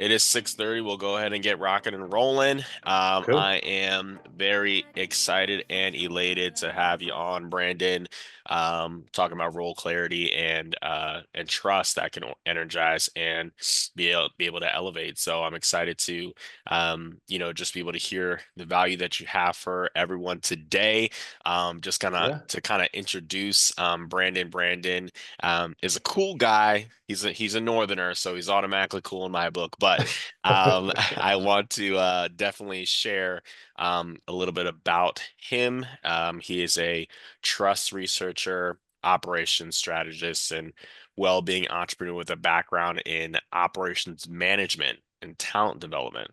It is 6:30. We'll go ahead and get rocking and rolling. Cool. I am very excited and elated to have you on, Brandon. Talking about role clarity and trust that can energize and be able to elevate. So I'm excited to just be able to hear the value that you have for everyone today. Just Yeah. kind of introduce Brandon. Brandon is a cool guy. He's a northerner, so he's automatically cool in my book. But I want to definitely share a little bit about him. He is a trust researcher, operations strategist, and well-being entrepreneur with a background in operations management and talent development.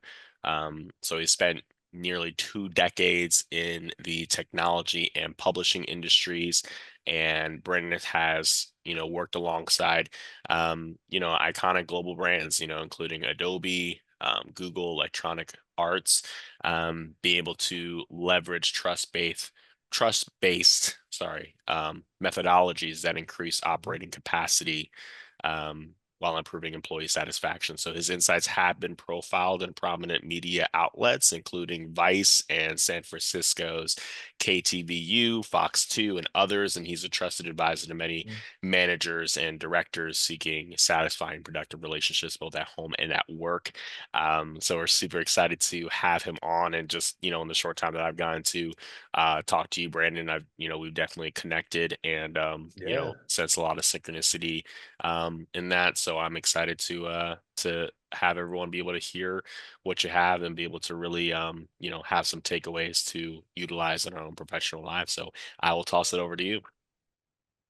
So he spent nearly 2 decades in the technology and publishing industries, and Brendan has, worked alongside, iconic global brands, including Adobe, Google, Electronic Arts, be able to leverage trust-based methodologies that increase operating capacity, while improving employee satisfaction. So his insights have been profiled in prominent media outlets, including Vice and San Francisco's KTVU, Fox 2, and others. And he's a trusted advisor to many managers and directors seeking satisfying, productive relationships both at home and at work. So we're super excited to have him on. And just, in the short time that I've gotten to talk to you, Brandon, we've definitely connected and, Yeah. sense a lot of synchronicity in that. So I'm excited to have everyone be able to hear what you have and be able to really have some takeaways to utilize in our own professional lives. So I will toss it over to you.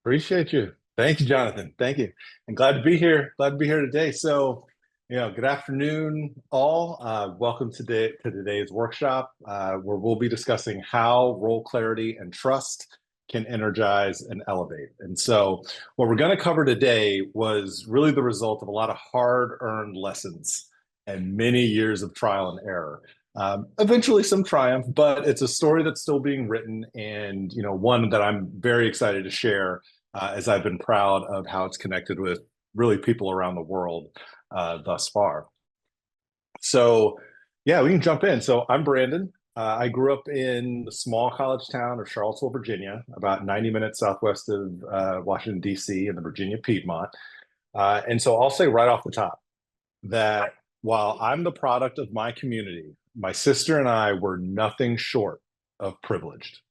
Appreciate you. Thank you, Jonathan. Thank you. And glad to be here. Glad to be here today. So, good afternoon, all. Welcome to today's workshop, where we'll be discussing how role clarity and trust can energize and elevate. And so, what we're going to cover today was really the result of a lot of hard-earned lessons and many years of trial and error. Eventually some triumph, but it's a story that's still being written, and one that I'm very excited to share, as I've been proud of how it's connected with really people around the world thus far. So yeah, we can jump in. So I'm Brandon. I grew up in the small college town of Charlottesville, Virginia, about 90 minutes southwest of Washington, D.C. in the Virginia Piedmont. And so I'll say right off the top that while I'm the product of my community, my sister and I were nothing short of privileged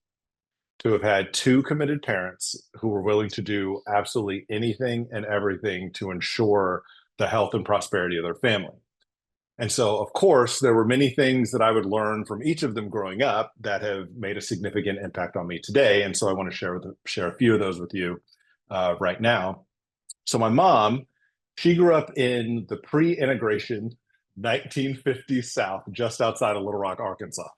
to have had two committed parents who were willing to do absolutely anything and everything to ensure the health and prosperity of their family. And so, of course, there were many things that I would learn from each of them growing up that have made a significant impact on me today. And so I want to share a few of those with you right now. So my mom, she grew up in the pre-integration 1950s South, just outside of Little Rock, Arkansas.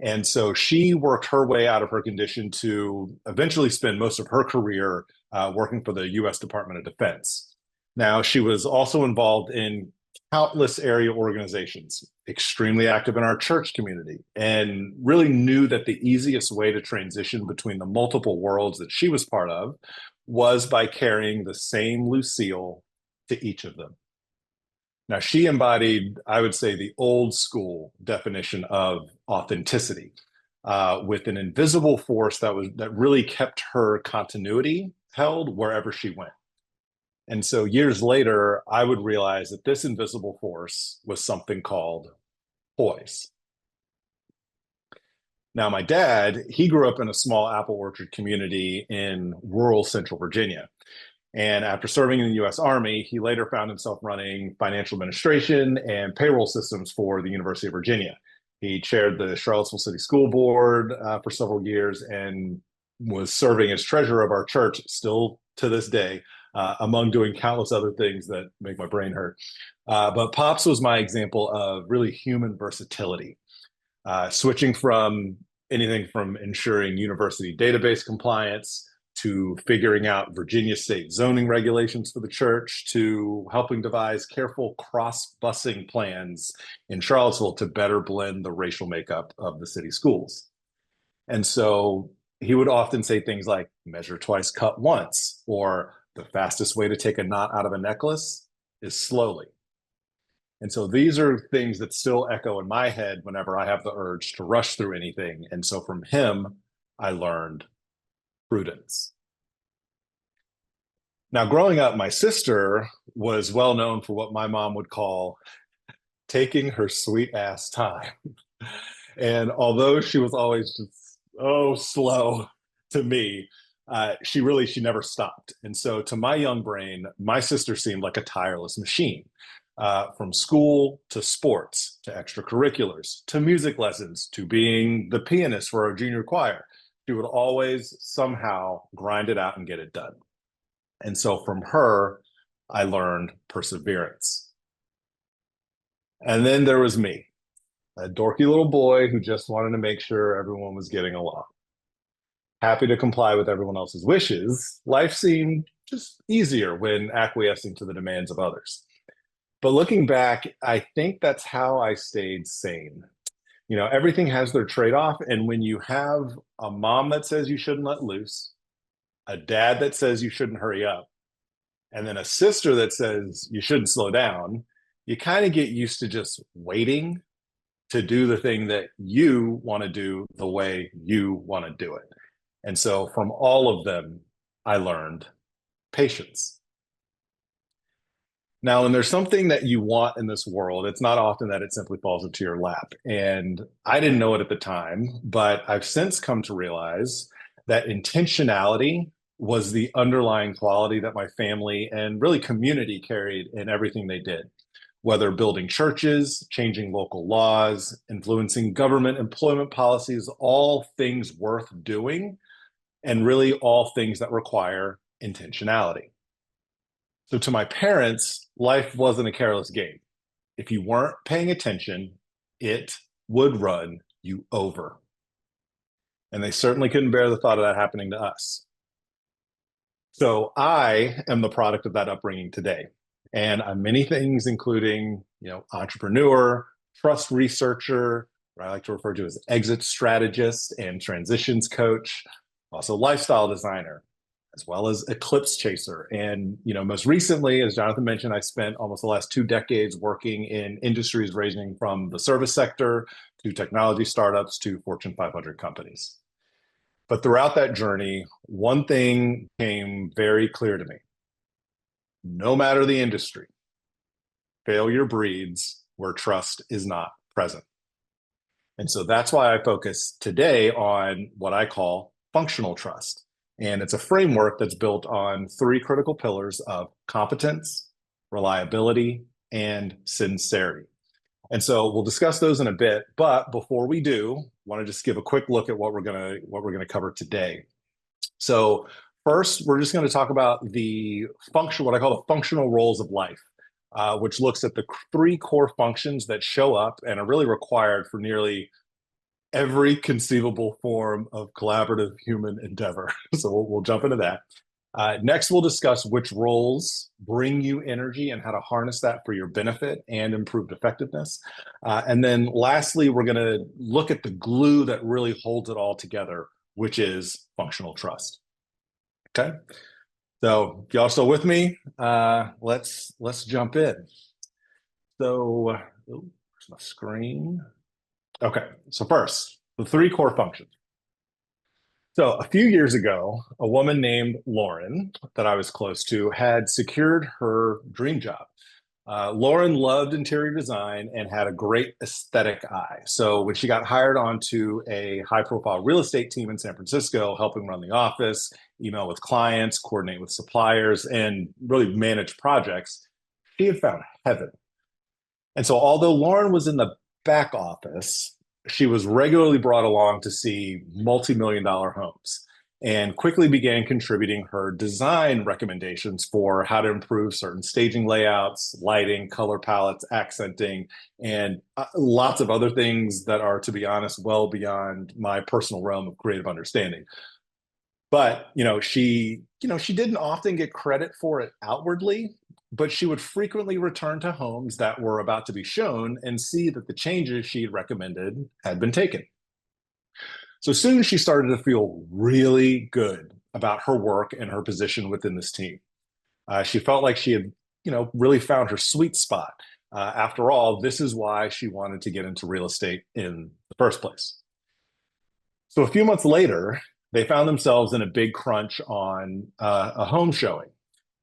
And so she worked her way out of her condition to eventually spend most of her career working for the U.S. Department of Defense. Now, she was also involved in countless area organizations, extremely active in our church community, and really knew that the easiest way to transition between the multiple worlds that she was part of was by carrying the same Lucille to each of them. Now, she embodied, I would say, the old school definition of authenticity, with an invisible force that really kept her continuity held wherever she went. And so years later, I would realize that this invisible force was something called poise. Now, my dad, he grew up in a small apple orchard community in rural central Virginia. And after serving in the US Army, he later found himself running financial administration and payroll systems for the University of Virginia. He chaired the Charlottesville City School Board for several years and was serving as treasurer of our church still to this day, among doing countless other things that make my brain hurt. But Pops was my example of really human versatility, switching from anything from ensuring university database compliance to figuring out Virginia state zoning regulations for the church to helping devise careful cross-busing plans in Charlottesville to better blend the racial makeup of the city schools. And so he would often say things like measure twice, cut once, or the fastest way to take a knot out of a necklace is slowly. And so these are things that still echo in my head whenever I have the urge to rush through anything. And so from him, I learned prudence. Now, growing up, my sister was well known for what my mom would call taking her sweet ass time. And although she was always just oh slow to me, she never stopped. And so to my young brain, my sister seemed like a tireless machine. From school to sports to extracurriculars to music lessons to being the pianist for our junior choir, she would always somehow grind it out and get it done. And so from her, I learned perseverance. And then there was me, a dorky little boy who just wanted to make sure everyone was getting along. Happy to comply with everyone else's wishes, life seemed just easier when acquiescing to the demands of others. But looking back, I think that's how I stayed sane. Everything has their trade off. And when you have a mom that says you shouldn't let loose, a dad that says you shouldn't hurry up, and then a sister that says you shouldn't slow down, you kind of get used to just waiting to do the thing that you want to do the way you want to do it. And so from all of them, I learned patience. Now, when there's something that you want in this world, it's not often that it simply falls into your lap. And I didn't know it at the time, but I've since come to realize that intentionality was the underlying quality that my family and really community carried in everything they did, whether building churches, changing local laws, influencing government employment policies, all things worth doing, and really all things that require intentionality. So to my parents, life wasn't a careless game. If you weren't paying attention, it would run you over. And they certainly couldn't bear the thought of that happening to us. So I am the product of that upbringing today. And I'm many things, including, entrepreneur, trust researcher, what I like to refer to as exit strategist and transitions coach, also lifestyle designer, as well as eclipse chaser. And, most recently, as Jonathan mentioned, I spent almost the last 2 decades working in industries ranging from the service sector to technology startups to Fortune 500 companies. But throughout that journey, one thing came very clear to me. No matter the industry, failure breeds where trust is not present. And so that's why I focus today on what I call functional trust. And it's a framework that's built on 3 critical pillars of competence, reliability, and sincerity. And so we'll discuss those in a bit. But before we do, I want to just give a quick look at what we're gonna cover today. So first, we're just going to talk about what I call the functional roles of life, which looks at the 3 core functions that show up and are really required for nearly every conceivable form of collaborative human endeavor. So we'll jump into that. Next, we'll discuss which roles bring you energy and how to harness that for your benefit and improved effectiveness. And then lastly, we're going to look at the glue that really holds it all together, which is functional trust. Okay. So if y'all still with me, let's jump in. So, where's my screen? Okay. So first, the 3 core functions. So a few years ago, a woman named Lauren that I was close to had secured her dream job. Lauren loved interior design and had a great aesthetic eye. So when she got hired onto a high-profile real estate team in San Francisco, helping run the office, email with clients, coordinate with suppliers, and really manage projects, she had found heaven. And so although Lauren was in the back office, she was regularly brought along to see multi-million-dollar homes and quickly began contributing her design recommendations for how to improve certain staging layouts, lighting, color palettes, accenting, and lots of other things that are, to be honest, well beyond my personal realm of creative understanding. But, she didn't often get credit for it outwardly, but she would frequently return to homes that were about to be shown and see that the changes she had recommended had been taken. So soon she started to feel really good about her work and her position within this team. She felt like she had, really found her sweet spot. After all, this is why she wanted to get into real estate in the first place. So a few months later, they found themselves in a big crunch on a home showing.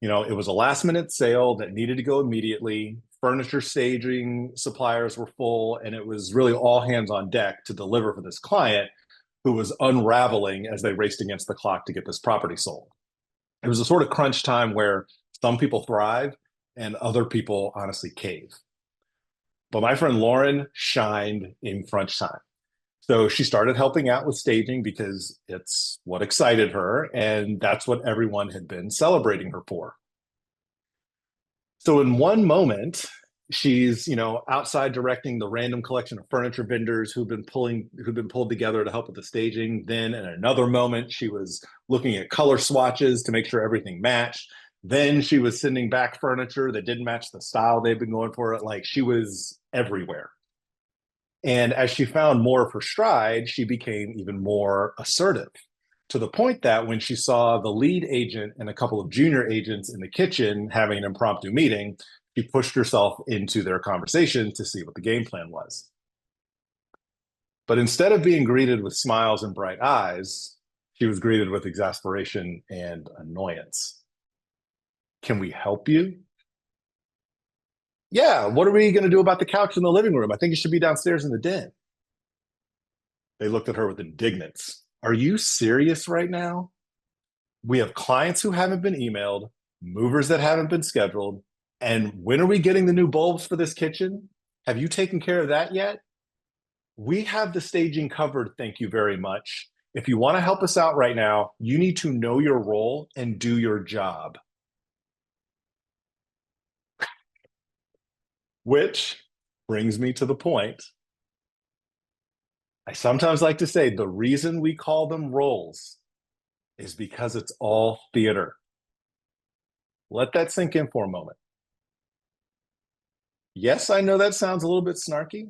It was a last minute sale that needed to go immediately. Furniture staging suppliers were full, and it was really all hands on deck to deliver for this client who was unraveling as they raced against the clock to get this property sold. It was a sort of crunch time where some people thrive and other people honestly cave. But my friend Lauren shined in crunch time. So she started helping out with staging because it's what excited her, and that's what everyone had been celebrating her for. So in one moment, she's, outside directing the random collection of furniture vendors who've been pulled together to help with the staging. Then in another moment, she was looking at color swatches to make sure everything matched. Then she was sending back furniture that didn't match the style they've been going for. Like, she was everywhere. And as she found more of her stride, she became even more assertive, to the point that when she saw the lead agent and a couple of junior agents in the kitchen having an impromptu meeting, she pushed herself into their conversation to see what the game plan was. But instead of being greeted with smiles and bright eyes, she was greeted with exasperation and annoyance. Can we help you? Yeah, what are we going to do about the couch in the living room? I think it should be downstairs in the den. They looked at her with indignance. Are you serious right now? We have clients who haven't been emailed, movers that haven't been scheduled. And when are we getting the new bulbs for this kitchen? Have you taken care of that yet? We have the staging covered, thank you very much. If you want to help us out right now, you need to know your role and do your job. Which brings me to the point. I sometimes like to say the reason we call them roles is because it's all theater. Let that sink in for a moment. Yes, I know that sounds a little bit snarky,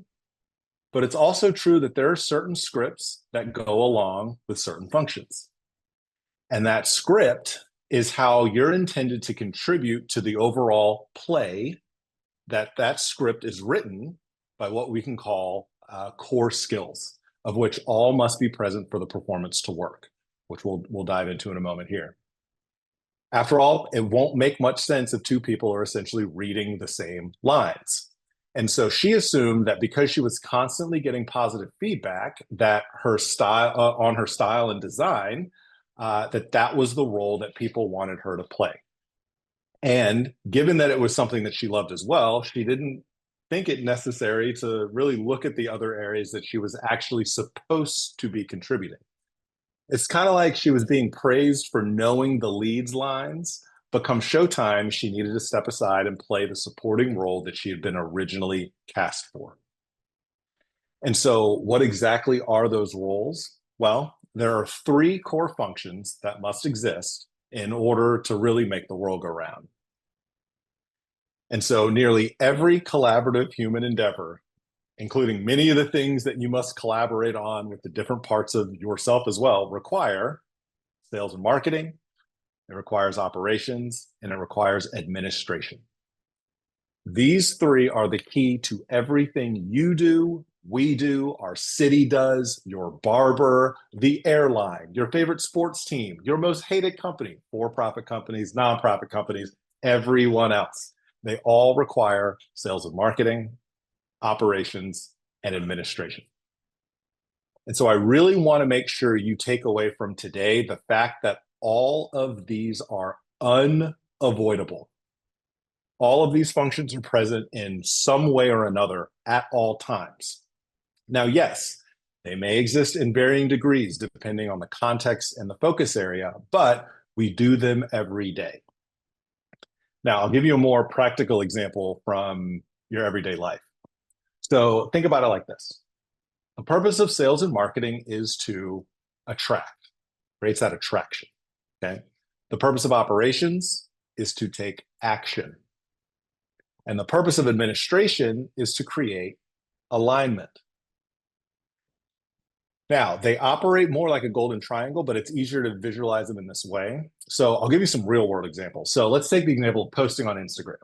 but it's also true that there are certain scripts that go along with certain functions. And that script is how you're intended to contribute to the overall play. That script is written by what we can call core skills, of which all must be present for the performance to work, which we'll dive into in a moment here. After all, it won't make much sense if two people are essentially reading the same lines. And so she assumed that because she was constantly getting positive feedback, that her style on her style and design, that was the role that people wanted her to play. And given that it was something that she loved as well, she didn't think it necessary to really look at the other areas that she was actually supposed to be contributing. It's kind of like she was being praised for knowing the leads lines, but come showtime, she needed to step aside and play the supporting role that she had been originally cast for. And so, what exactly are those roles? Well, there are three core functions that must exist in order to really make the world go round. And so, nearly every collaborative human endeavor, including many of the things that you must collaborate on with the different parts of yourself as well, require sales and marketing, it requires operations, and it requires administration. These three are the key to everything you do, we do, our city does, your barber, the airline, your favorite sports team, your most hated company, for-profit companies, nonprofit companies, everyone else. They all require sales and marketing, operations, and administration. And so I really want to make sure you take away from today the fact that all of these are unavoidable. All of these functions are present in some way or another at all times. Now, yes, they may exist in varying degrees depending on the context and the focus area, but we do them every day. Now, I'll give you a more practical example from your everyday life. So think about it like this. The purpose of sales and marketing is to attract, creates that attraction, okay? The purpose of operations is to take action. And the purpose of administration is to create alignment. Now, they operate more like a golden triangle, but it's easier to visualize them in this way. So I'll give you some real world examples. So let's take the example of posting on Instagram.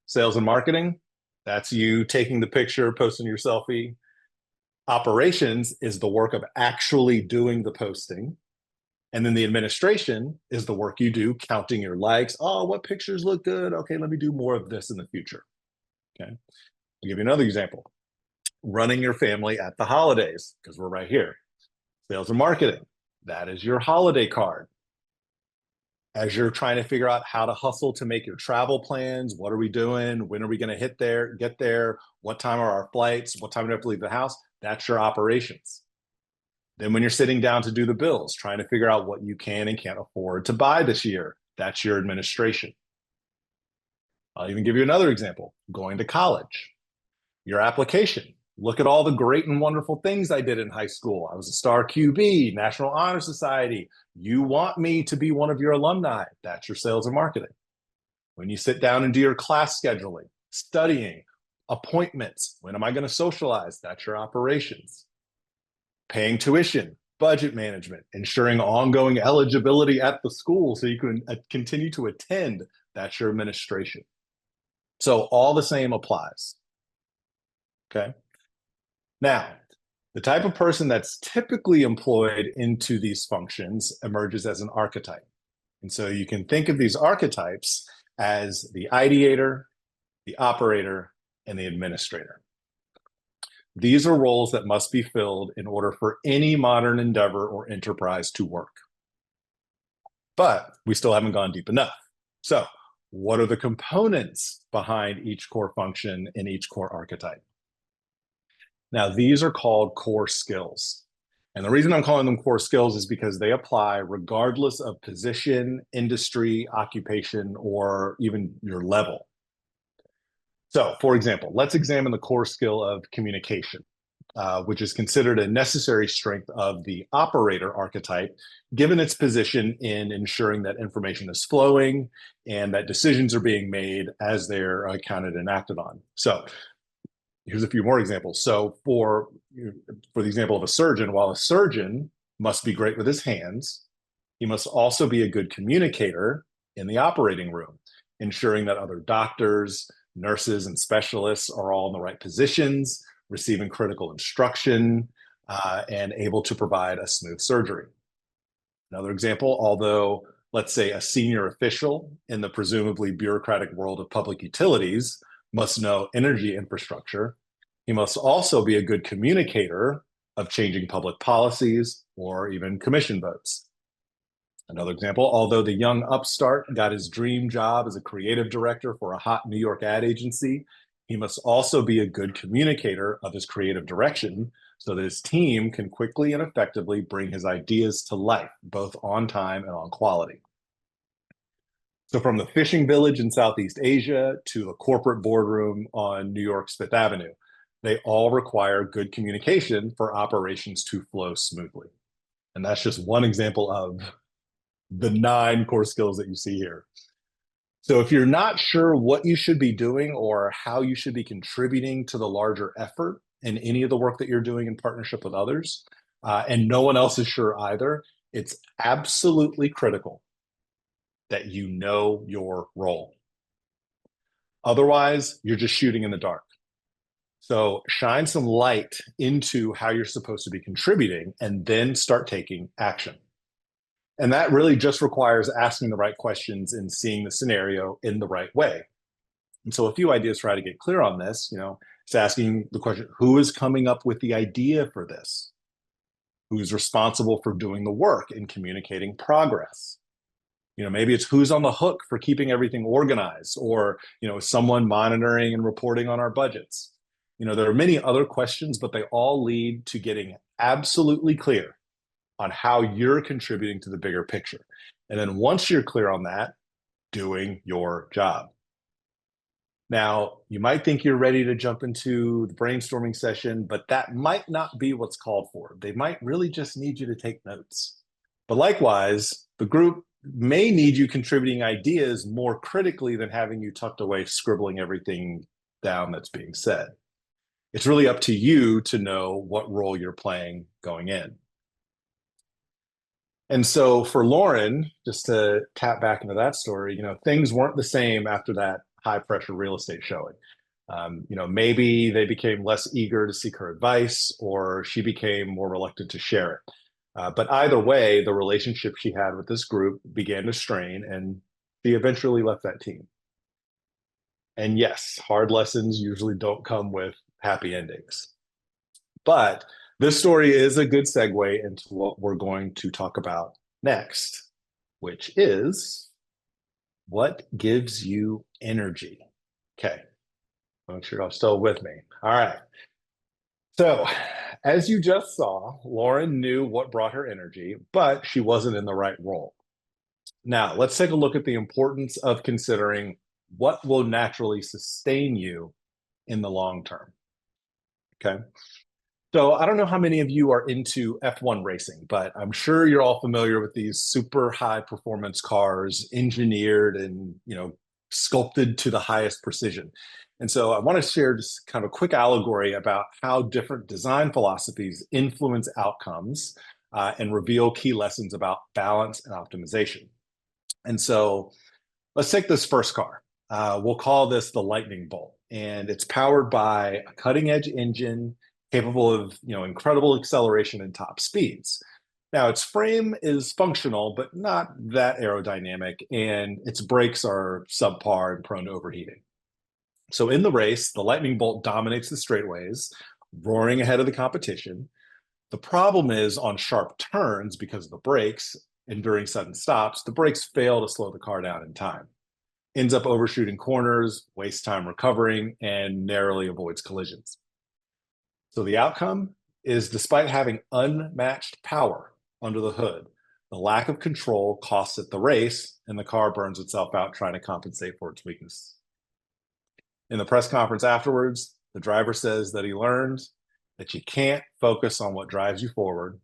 Sales and marketing, That's you taking the picture, posting your selfie. Operations is the work of actually doing the posting. And then the administration is the work you do, counting your likes. Oh, what pictures look good? Okay, let me do more of this in the future. Okay. I'll give you another example. Running your family at the holidays, because we're right here. Sales and marketing. That is your holiday card. As you're trying to figure out how to hustle to make your travel plans, what are we doing? When are we going to hit there, get there? What time are our flights? What time do we have to leave the house? That's your operations. Then when you're sitting down to do the bills, trying to figure out what you can and can't afford to buy this year, that's your administration. I'll even give you another example, going to college. Your application. Look at all the great and wonderful things I did in high school. I was a star QB, National Honor Society. You want me to be one of your alumni. That's your sales and marketing. When you sit down and do your class scheduling, studying, appointments, when am I going to socialize? That's your operations. Paying tuition, budget management, ensuring ongoing eligibility at the school so you can continue to attend. That's your administration. So all the same applies. Okay. Now, the type of person that's typically employed into these functions emerges as an archetype. And so you can think of these archetypes as the ideator, the operator, and the administrator. These are roles that must be filled in order for any modern endeavor or enterprise to work. But we still haven't gone deep enough. So, what are the components behind each core function in each core archetype? Now, these are called core skills. And the reason I'm calling them core skills is because they apply regardless of position, industry, occupation, or even your level. So, for example, let's examine the core skill of communication, which is considered a necessary strength of the operator archetype, given its position in ensuring that information is flowing and that decisions are being made as they're counted and acted on. So, here's a few more examples. So for the example of a surgeon, while a surgeon must be great with his hands, he must also be a good communicator in the operating room, ensuring that other doctors, nurses, and specialists are all in the right positions, receiving critical instruction, and able to provide a smooth surgery. Another example, although let's say a senior official in the presumably bureaucratic world of public utilities must know energy infrastructure, he must also be a good communicator of changing public policies or even commission votes. Another example, although the young upstart got his dream job as a creative director for a hot New York ad agency, he must also be a good communicator of his creative direction so that his team can quickly and effectively bring his ideas to life, both on time and on quality. So from the fishing village in Southeast Asia to the corporate boardroom on New York's Fifth Avenue, they all require good communication for operations to flow smoothly. And that's just one example of the 9 core skills that you see here. So if you're not sure what you should be doing or how you should be contributing to the larger effort in any of the work that you're doing in partnership with others, and no one else is sure either, it's absolutely critical that you know your role. Otherwise, you're just shooting in the dark. So shine some light into how you're supposed to be contributing and then start taking action. And that really just requires asking the right questions and seeing the scenario in the right way. And so a few ideas for how to get clear on this, it's asking the question, who is coming up with the idea for this? Who's responsible for doing the work and communicating progress? Maybe it's who's on the hook for keeping everything organized, or, someone monitoring and reporting on our budgets. There are many other questions, but they all lead to getting absolutely clear on how you're contributing to the bigger picture. And then once you're clear on that, doing your job. Now, you might think you're ready to jump into the brainstorming session, but that might not be what's called for. They might really just need you to take notes. But likewise, the group may need you contributing ideas more critically than having you tucked away scribbling everything down that's being said. It's really up to you to know what role you're playing going in. And so for Lauren, just to tap back into that story, things weren't the same after that high pressure real estate showing. Maybe they became less eager to seek her advice, or she became more reluctant to share it. But either way, the relationship she had with this group began to strain, and she eventually left that team. And yes, hard lessons usually don't come with happy endings. But this story is a good segue into what we're going to talk about next, which is what gives you energy. Okay, make sure you're still with me. All right. So, as you just saw, Lauren knew what brought her energy, but she wasn't in the right role. Now, let's take a look at the importance of considering what will naturally sustain you in the long term. Okay. So I don't know how many of you are into F1 racing, but I'm sure you're all familiar with these super high performance cars, engineered and, sculpted to the highest precision. And so I want to share just kind of a quick allegory about how different design philosophies influence outcomes and reveal key lessons about balance and optimization. And so let's take this first car. We'll call this the Lightning Bolt, and it's powered by a cutting edge engine capable of incredible acceleration and top speeds. Now, its frame is functional, but not that aerodynamic, and its brakes are subpar and prone to overheating. So in the race, the Lightning Bolt dominates the straightaways, roaring ahead of the competition. The problem is on sharp turns because of the brakes, and during sudden stops, the brakes fail to slow the car down in time. Ends up overshooting corners, wastes time recovering, and narrowly avoids collisions. So the outcome is, despite having unmatched power under the hood, the lack of control costs it the race, and the car burns itself out trying to compensate for its weakness. In the press conference afterwards, the driver says that he learned that you can't focus on what drives you forward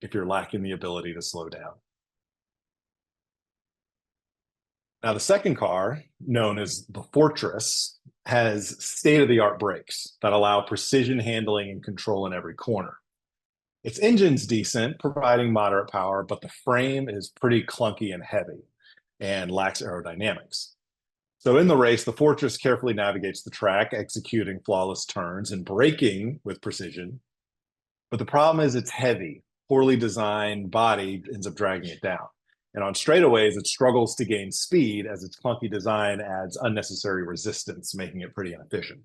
if you're lacking the ability to slow down. Now, the second car, known as the Fortress, has state-of-the-art brakes that allow precision handling and control in every corner. Its engine's decent, providing moderate power, but the frame is pretty clunky and heavy and lacks aerodynamics. So in the race, the Fortress carefully navigates the track, executing flawless turns and braking with precision. But the problem is it's heavy, poorly designed body ends up dragging it down. And on straightaways, it struggles to gain speed as its clunky design adds unnecessary resistance, making it pretty inefficient.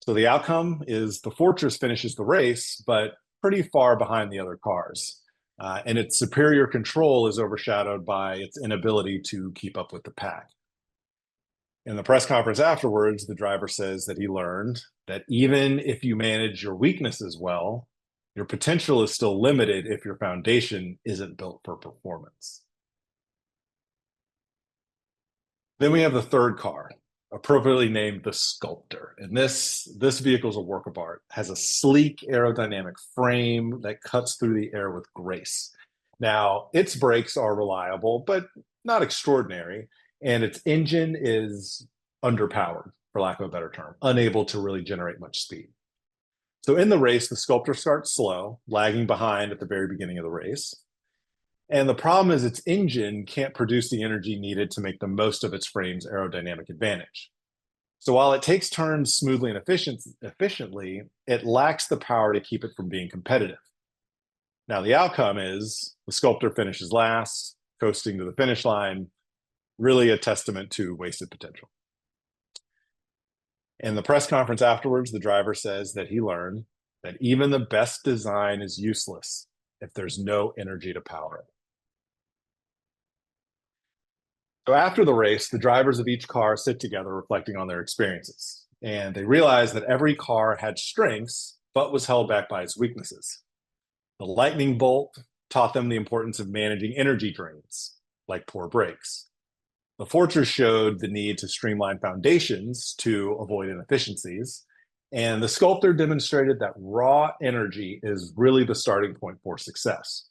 So the outcome is the Fortress finishes the race, but pretty far behind the other cars. And its superior control is overshadowed by its inability to keep up with the pack. In the press conference afterwards, the driver says that he learned that even if you manage your weaknesses well, your potential is still limited if your foundation isn't built for performance. Then we have the third car, appropriately named the Sculptor. And this vehicle is a work of art, has a sleek aerodynamic frame that cuts through the air with grace. Now, its brakes are reliable, but not extraordinary, and its engine is underpowered, for lack of a better term, unable to really generate much speed. So in the race, the Sculptor starts slow, lagging behind at the very beginning of the race. And the problem is its engine can't produce the energy needed to make the most of its frame's aerodynamic advantage. So while it takes turns smoothly and efficiently, it lacks the power to keep it from being competitive. Now, the outcome is the Sculptor finishes last, coasting to the finish line, really a testament to wasted potential. In the press conference afterwards, the driver says that he learned that even the best design is useless if there's no energy to power it. So after the race, the drivers of each car sit together reflecting on their experiences. And they realize that every car had strengths, but was held back by its weaknesses. The Lightning Bolt taught them the importance of managing energy drains, like poor brakes. The Fortress showed the need to streamline foundations to avoid inefficiencies. And the Sculptor demonstrated that raw energy is really the starting point for success.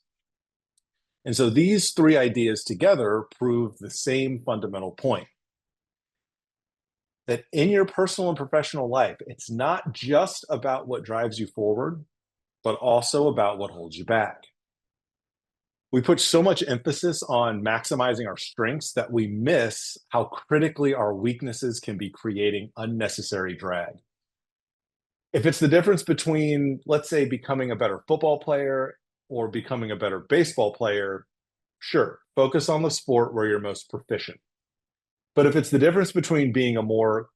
And so these three ideas together prove the same fundamental point, that in your personal and professional life, it's not just about what drives you forward, but also about what holds you back. We put so much emphasis on maximizing our strengths that we miss how critically our weaknesses can be creating unnecessary drag. If it's the difference between, let's say, becoming a better football player or becoming a better baseball player, sure, focus on the sport where you're most proficient. But if it's the difference between being more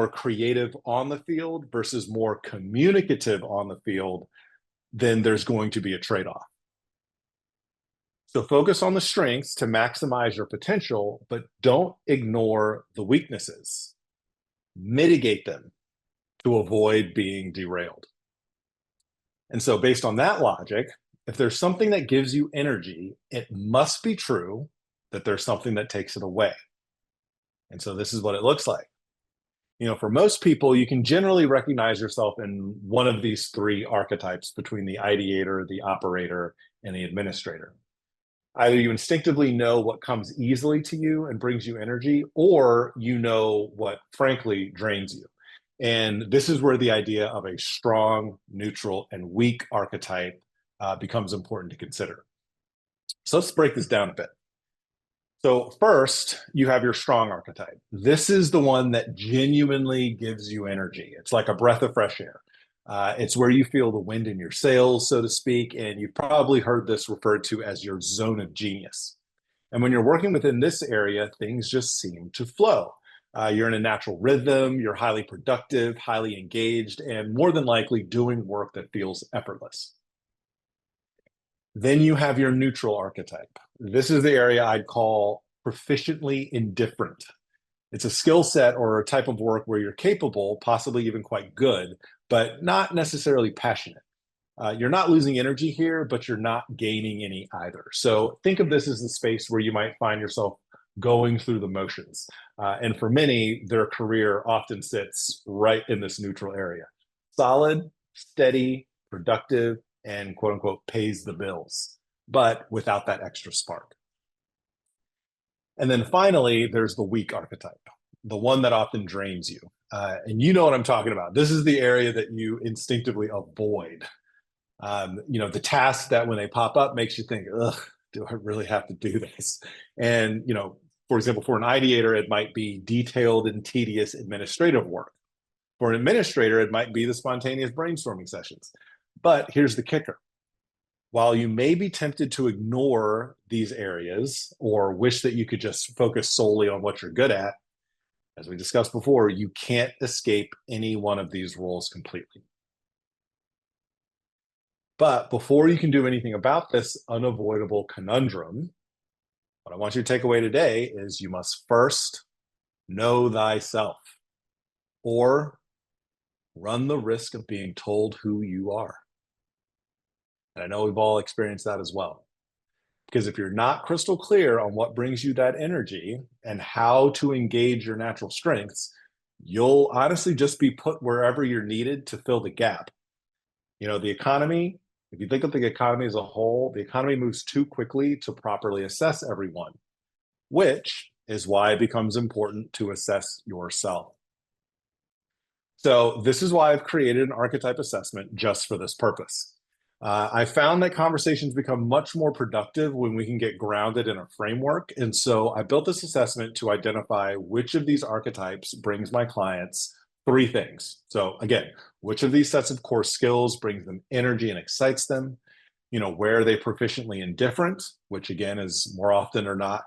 creative on the field versus more communicative on the field, then there's going to be a trade-off. So focus on the strengths to maximize your potential, but don't ignore the weaknesses. Mitigate them to avoid being derailed. And so, based on that logic, if there's something that gives you energy, it must be true that there's something that takes it away. And so, this is what it looks like. For most people, you can generally recognize yourself in one of these three archetypes between the ideator, the operator, and the administrator. Either you instinctively know what comes easily to you and brings you energy, or you know what frankly drains you. And this is where the idea of a strong, neutral, and weak archetype becomes important to consider. So let's break this down a bit. So first, you have your strong archetype. This is the one that genuinely gives you energy. It's like a breath of fresh air. It's where you feel the wind in your sails, so to speak, and you've probably heard this referred to as your zone of genius. And when you're working within this area, things just seem to flow. You're in a natural rhythm, you're highly productive, highly engaged, and more than likely doing work that feels effortless. Then you have your neutral archetype. This is the area I'd call proficiently indifferent. It's a skill set or a type of work where you're capable, possibly even quite good, but not necessarily passionate. You're not losing energy here, but you're not gaining any either. So think of this as the space where you might find yourself going through the motions. And for many, their career often sits right in this neutral area. Solid, steady, productive, and quote unquote pays the bills, but without that extra spark. And then finally, there's the weak archetype, the one that often drains you. And you know what I'm talking about. This is the area that you instinctively avoid. The task that when they pop up makes you think, ugh, do I really have to do this? And, for example, for an ideator, it might be detailed and tedious administrative work. For an administrator, it might be the spontaneous brainstorming sessions. But here's the kicker. While you may be tempted to ignore these areas or wish that you could just focus solely on what you're good at, as we discussed before, you can't escape any one of these roles completely. But before you can do anything about this unavoidable conundrum, what I want you to take away today is you must first know thyself or run the risk of being told who you are. And I know we've all experienced that as well. Because if you're not crystal clear on what brings you that energy and how to engage your natural strengths, you'll honestly just be put wherever you're needed to fill the gap. The economy, if you think of the economy as a whole, the economy moves too quickly to properly assess everyone, which is why it becomes important to assess yourself. So this is why I've created an archetype assessment just for this purpose. I found that conversations become much more productive when we can get grounded in a framework. And so I built this assessment to identify which of these archetypes brings my clients three things. So again, which of these sets of core skills brings them energy and excites them? Where are they proficiently indifferent, which again is more often than not,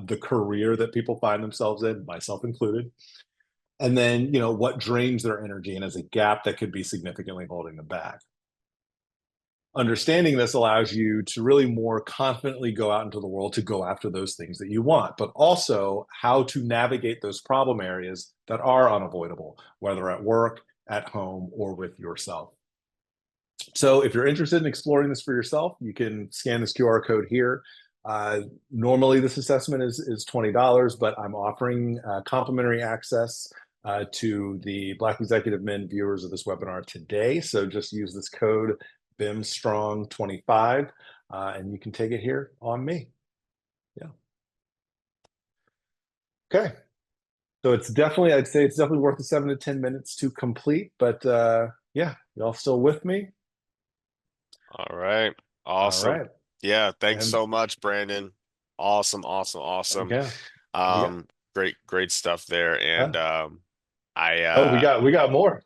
the career that people find themselves in, myself included. And then, what drains their energy and is a gap that could be significantly holding them back. Understanding this allows you to really more confidently go out into the world to go after those things that you want, but also how to navigate those problem areas that are unavoidable, whether at work, at home, or with yourself. So if you're interested in exploring this for yourself, you can scan this QR code here. Normally this assessment is $20, but I'm offering complimentary access to the Black Executive Men viewers of this webinar today. So just use this code BEM Strong 25, and you can take it here on me. Yeah. Okay. So I'd say it's definitely worth the 7 to 10 minutes to complete, but yeah, y'all still with me? All right. All Awesome. right. Yeah, thanks And so much, Brandon. Awesome, awesome, awesome. yeah, we got Um, great stuff there. And uh, I oh, we got more.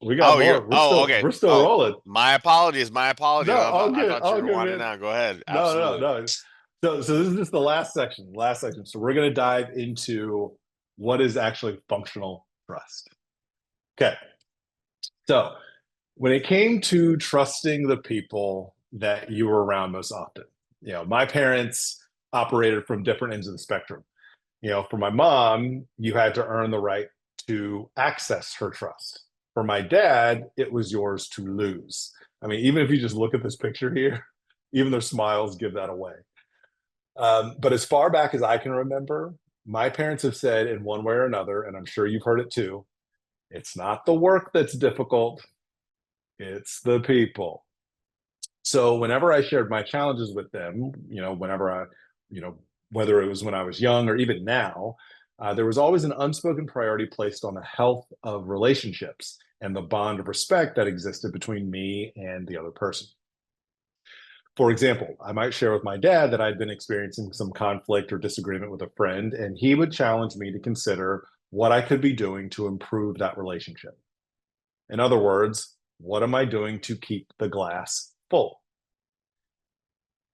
We got oh, you're more. We're oh, still okay. we're still Oh, rolling. my apologies, my apologies. No, I thought you all were good, winding man. down. Go ahead. No, no, Absolutely. no. So this is just the last section. Last section. So we're gonna dive into what is actually functional trust. Okay. So when it came to trusting the people that you were around most often, my parents operated from different ends of the spectrum. For my mom, you had to earn the right to access her trust. For my dad, it was yours to lose. I mean, even if you just look at this picture here, even their smiles give that away. But as far back as I can remember, my parents have said in one way or another, and I'm sure you've heard it too, it's not the work that's difficult, it's the people. So whenever I shared my challenges with them, whenever you know, whether it was when I was young or even now, there was always an unspoken priority placed on the health of relationships and the bond of respect that existed between me and the other person. For example, I might share with my dad that I'd been experiencing some conflict or disagreement with a friend, and he would challenge me to consider what I could be doing to improve that relationship. In other words, what am I doing to keep the glass full?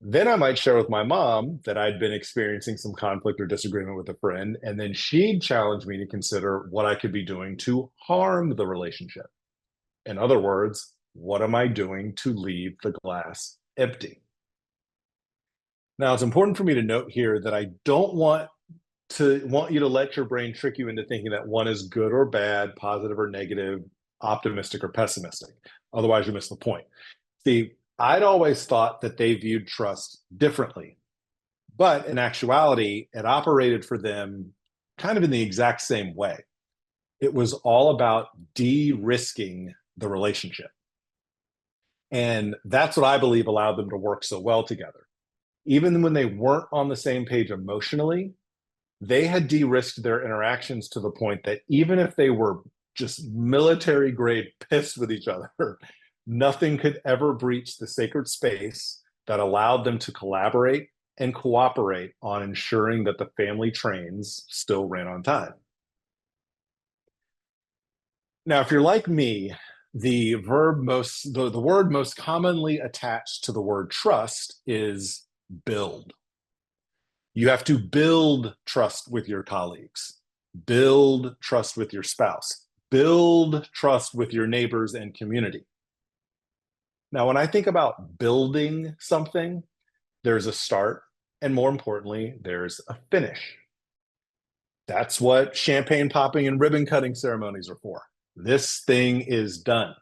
Then I might share with my mom that I'd been experiencing some conflict or disagreement with a friend, and then she'd challenge me to consider what I could be doing to harm the relationship. In other words, what am I doing to leave the glass empty? Now, it's important for me to note here that I don't want you to let your brain trick you into thinking that one is good or bad, positive or negative, optimistic or pessimistic. Otherwise, you miss the point. See, I'd always thought that they viewed trust differently, but in actuality, it operated for them kind of in the exact same way. It was all about de-risking the relationship. And that's what I believe allowed them to work so well together. Even when they weren't on the same page emotionally, they had de-risked their interactions to the point that even if they were just military grade pissed with each other, nothing could ever breach the sacred space that allowed them to collaborate and cooperate on ensuring that the family trains still ran on time. Now, if you're like me, the word most commonly attached to the word trust is build. You have to build trust with your colleagues, build trust with your spouse, build trust with your neighbors and community. Now, when I think about building something, there's a start, and more importantly, there's a finish. That's what champagne popping and ribbon cutting ceremonies are for. This thing is done.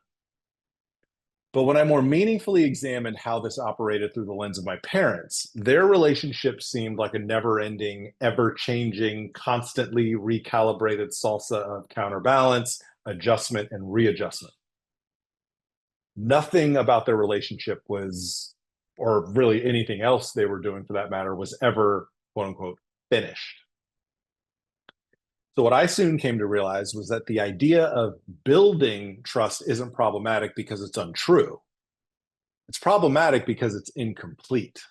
But when I more meaningfully examined how this operated through the lens of my parents, their relationship seemed like a never ending, ever changing, constantly recalibrated salsa of counterbalance, adjustment, and readjustment. Nothing about their relationship was, or really anything else they were doing for that matter, was ever, quote unquote, finished. So, what I soon came to realize was that the idea of building trust isn't problematic because it's untrue. It's problematic because it's incomplete.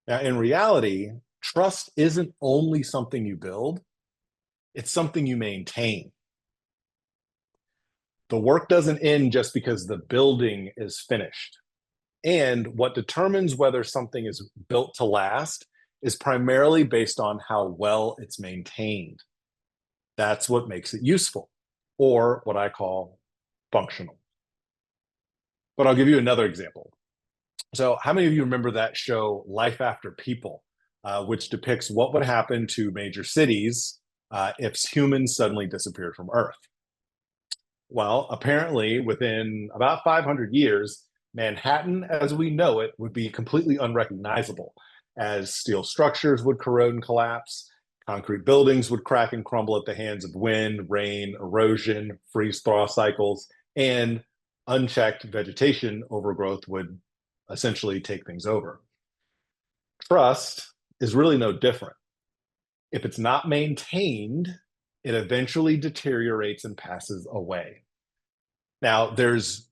Now, in reality, trust isn't only something you build, it's something you maintain. The work doesn't end just because the building is finished. And what determines whether something is built to last is primarily based on how well it's maintained. That's what makes it useful, or what I call functional. But I'll give you another example. So, how many of you remember that show, Life After People, which depicts what would happen to major cities if humans suddenly disappeared from Earth? Well, apparently, within about 500 years, Manhattan as we know it would be completely unrecognizable as steel structures would corrode and collapse, concrete buildings would crack and crumble at the hands of wind, rain, erosion, freeze thaw cycles, and unchecked vegetation overgrowth would essentially take things over. Trust is really no different. If it's not maintained, it eventually deteriorates and passes away. Now, there's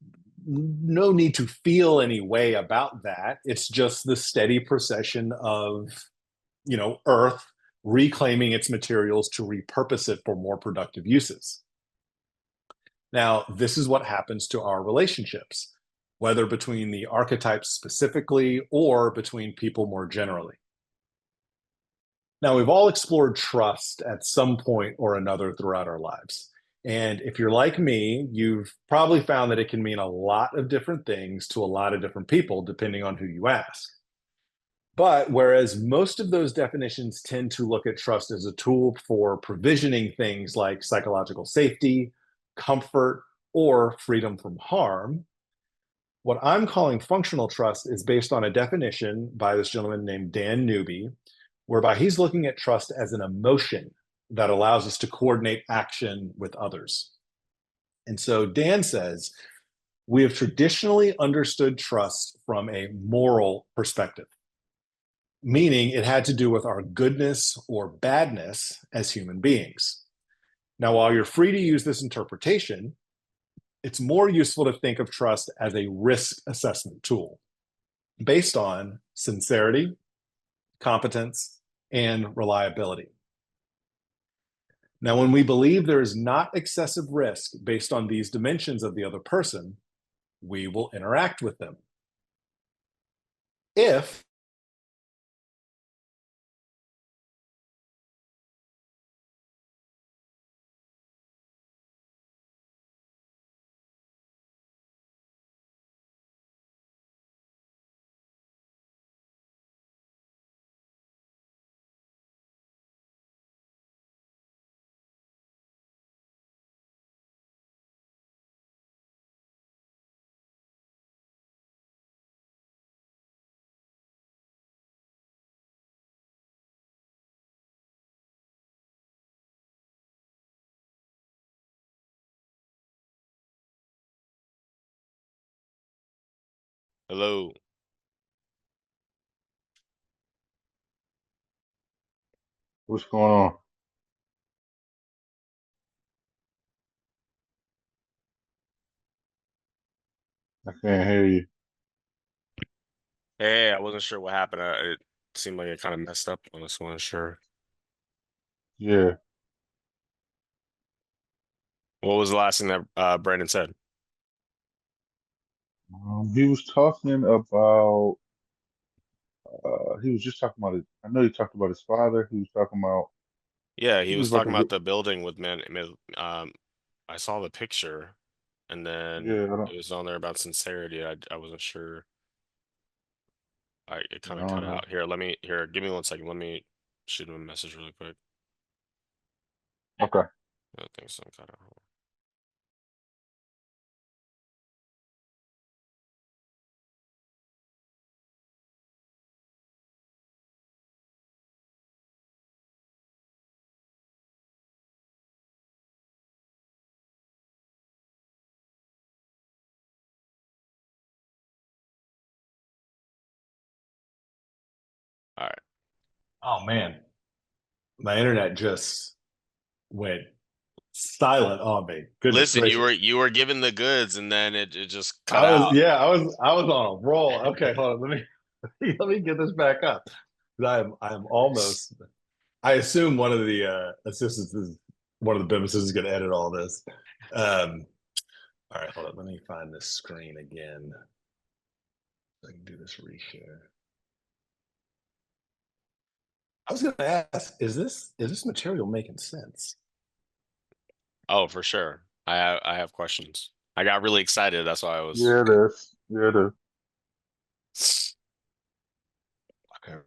no need to feel any way about that. It's just the steady procession of, Earth reclaiming its materials to repurpose it for more productive uses. Now, this is what happens to our relationships, whether between the archetypes specifically or between people more generally. Now, we've all explored trust at some point or another throughout our lives. And if you're like me, you've probably found that it can mean a lot of different things to a lot of different people, depending on who you ask. But whereas most of those definitions tend to look at trust as a tool for provisioning things like psychological safety, comfort, or freedom from harm, what I'm calling functional trust is based on a definition by this gentleman named Dan Newby, whereby he's looking at trust as an emotion that allows us to coordinate action with others. And so Dan says, we have traditionally understood trust from a moral perspective, meaning it had to do with our goodness or badness as human beings. Now, while you're free to use this interpretation, it's more useful to think of trust as a risk assessment tool based on sincerity, competence, and reliability. Now, when we believe there is not excessive risk based on these dimensions of the other person, we will interact with them. If Hello. What's going on? I can't hear you. Hey, I wasn't sure what happened. It seemed like it kind of messed up on this one. Sure. Yeah. What was the last thing that Brandon said? He was talking about he was just talking about it. I know he talked about his father. He was talking about Yeah, he he was was like talking a about the building with I saw the picture, and then yeah, I don't it was on there about sincerity. I wasn't sure. It yeah, kind I of cut don't know. out. Give me 1 second. Let me shoot him a message really quick. Okay. I think some kind of. All right. Oh man, my internet just went silent on me. Goodness Listen, you were gracious. you were given the goods, and then it just cut I was out. yeah, I was on a roll. Okay, hold on. Let me get this back up. I'm almost I assume one of the assistants is one of the BEM assistants is gonna edit all this. Um all right, hold on. Let me find this screen again. So I can do this reshare. I was gonna ask, is this material making sense? Oh, for sure. I have questions. I got really excited. That's why I was. Yeah, it is. Yeah, it is. Okay.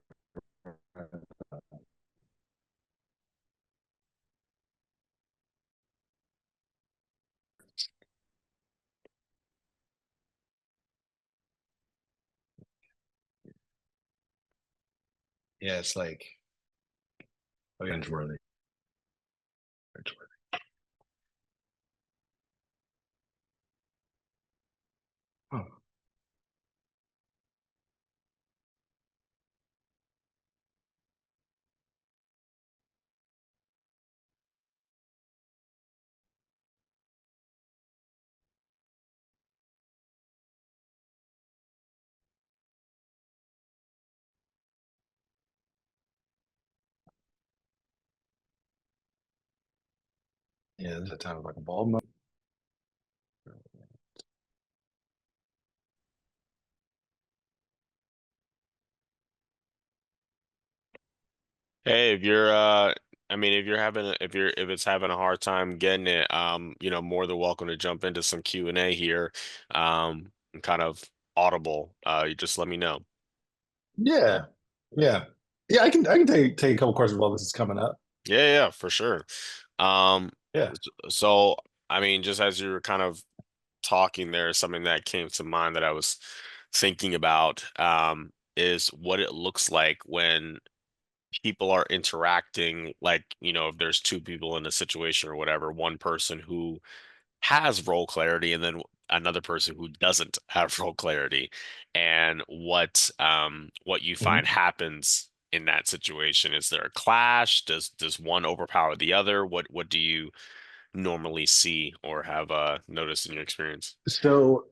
Yeah, it's like cringeworthy. Cringeworthy. Oh, Yeah, there's a time of like a bald moment. Hey, if you're I mean if you're having if it's having a hard time getting it, more than welcome to jump into some Q&A here. I'm kind of audible. You just let me know. Yeah, yeah, yeah. I can take a couple questions while this is coming up. Yeah, yeah, for sure. Um, Yeah. so I mean, just as you were kind of talking there, something that came to mind that I was thinking about is what it looks like when people are interacting, like, if there's two people in a situation or whatever, one person who has role clarity and then another person who doesn't have role clarity, and what you find Mhm. happens in that situation. Is there a clash? Does one overpower the other? What do you normally see or have noticed in your experience? So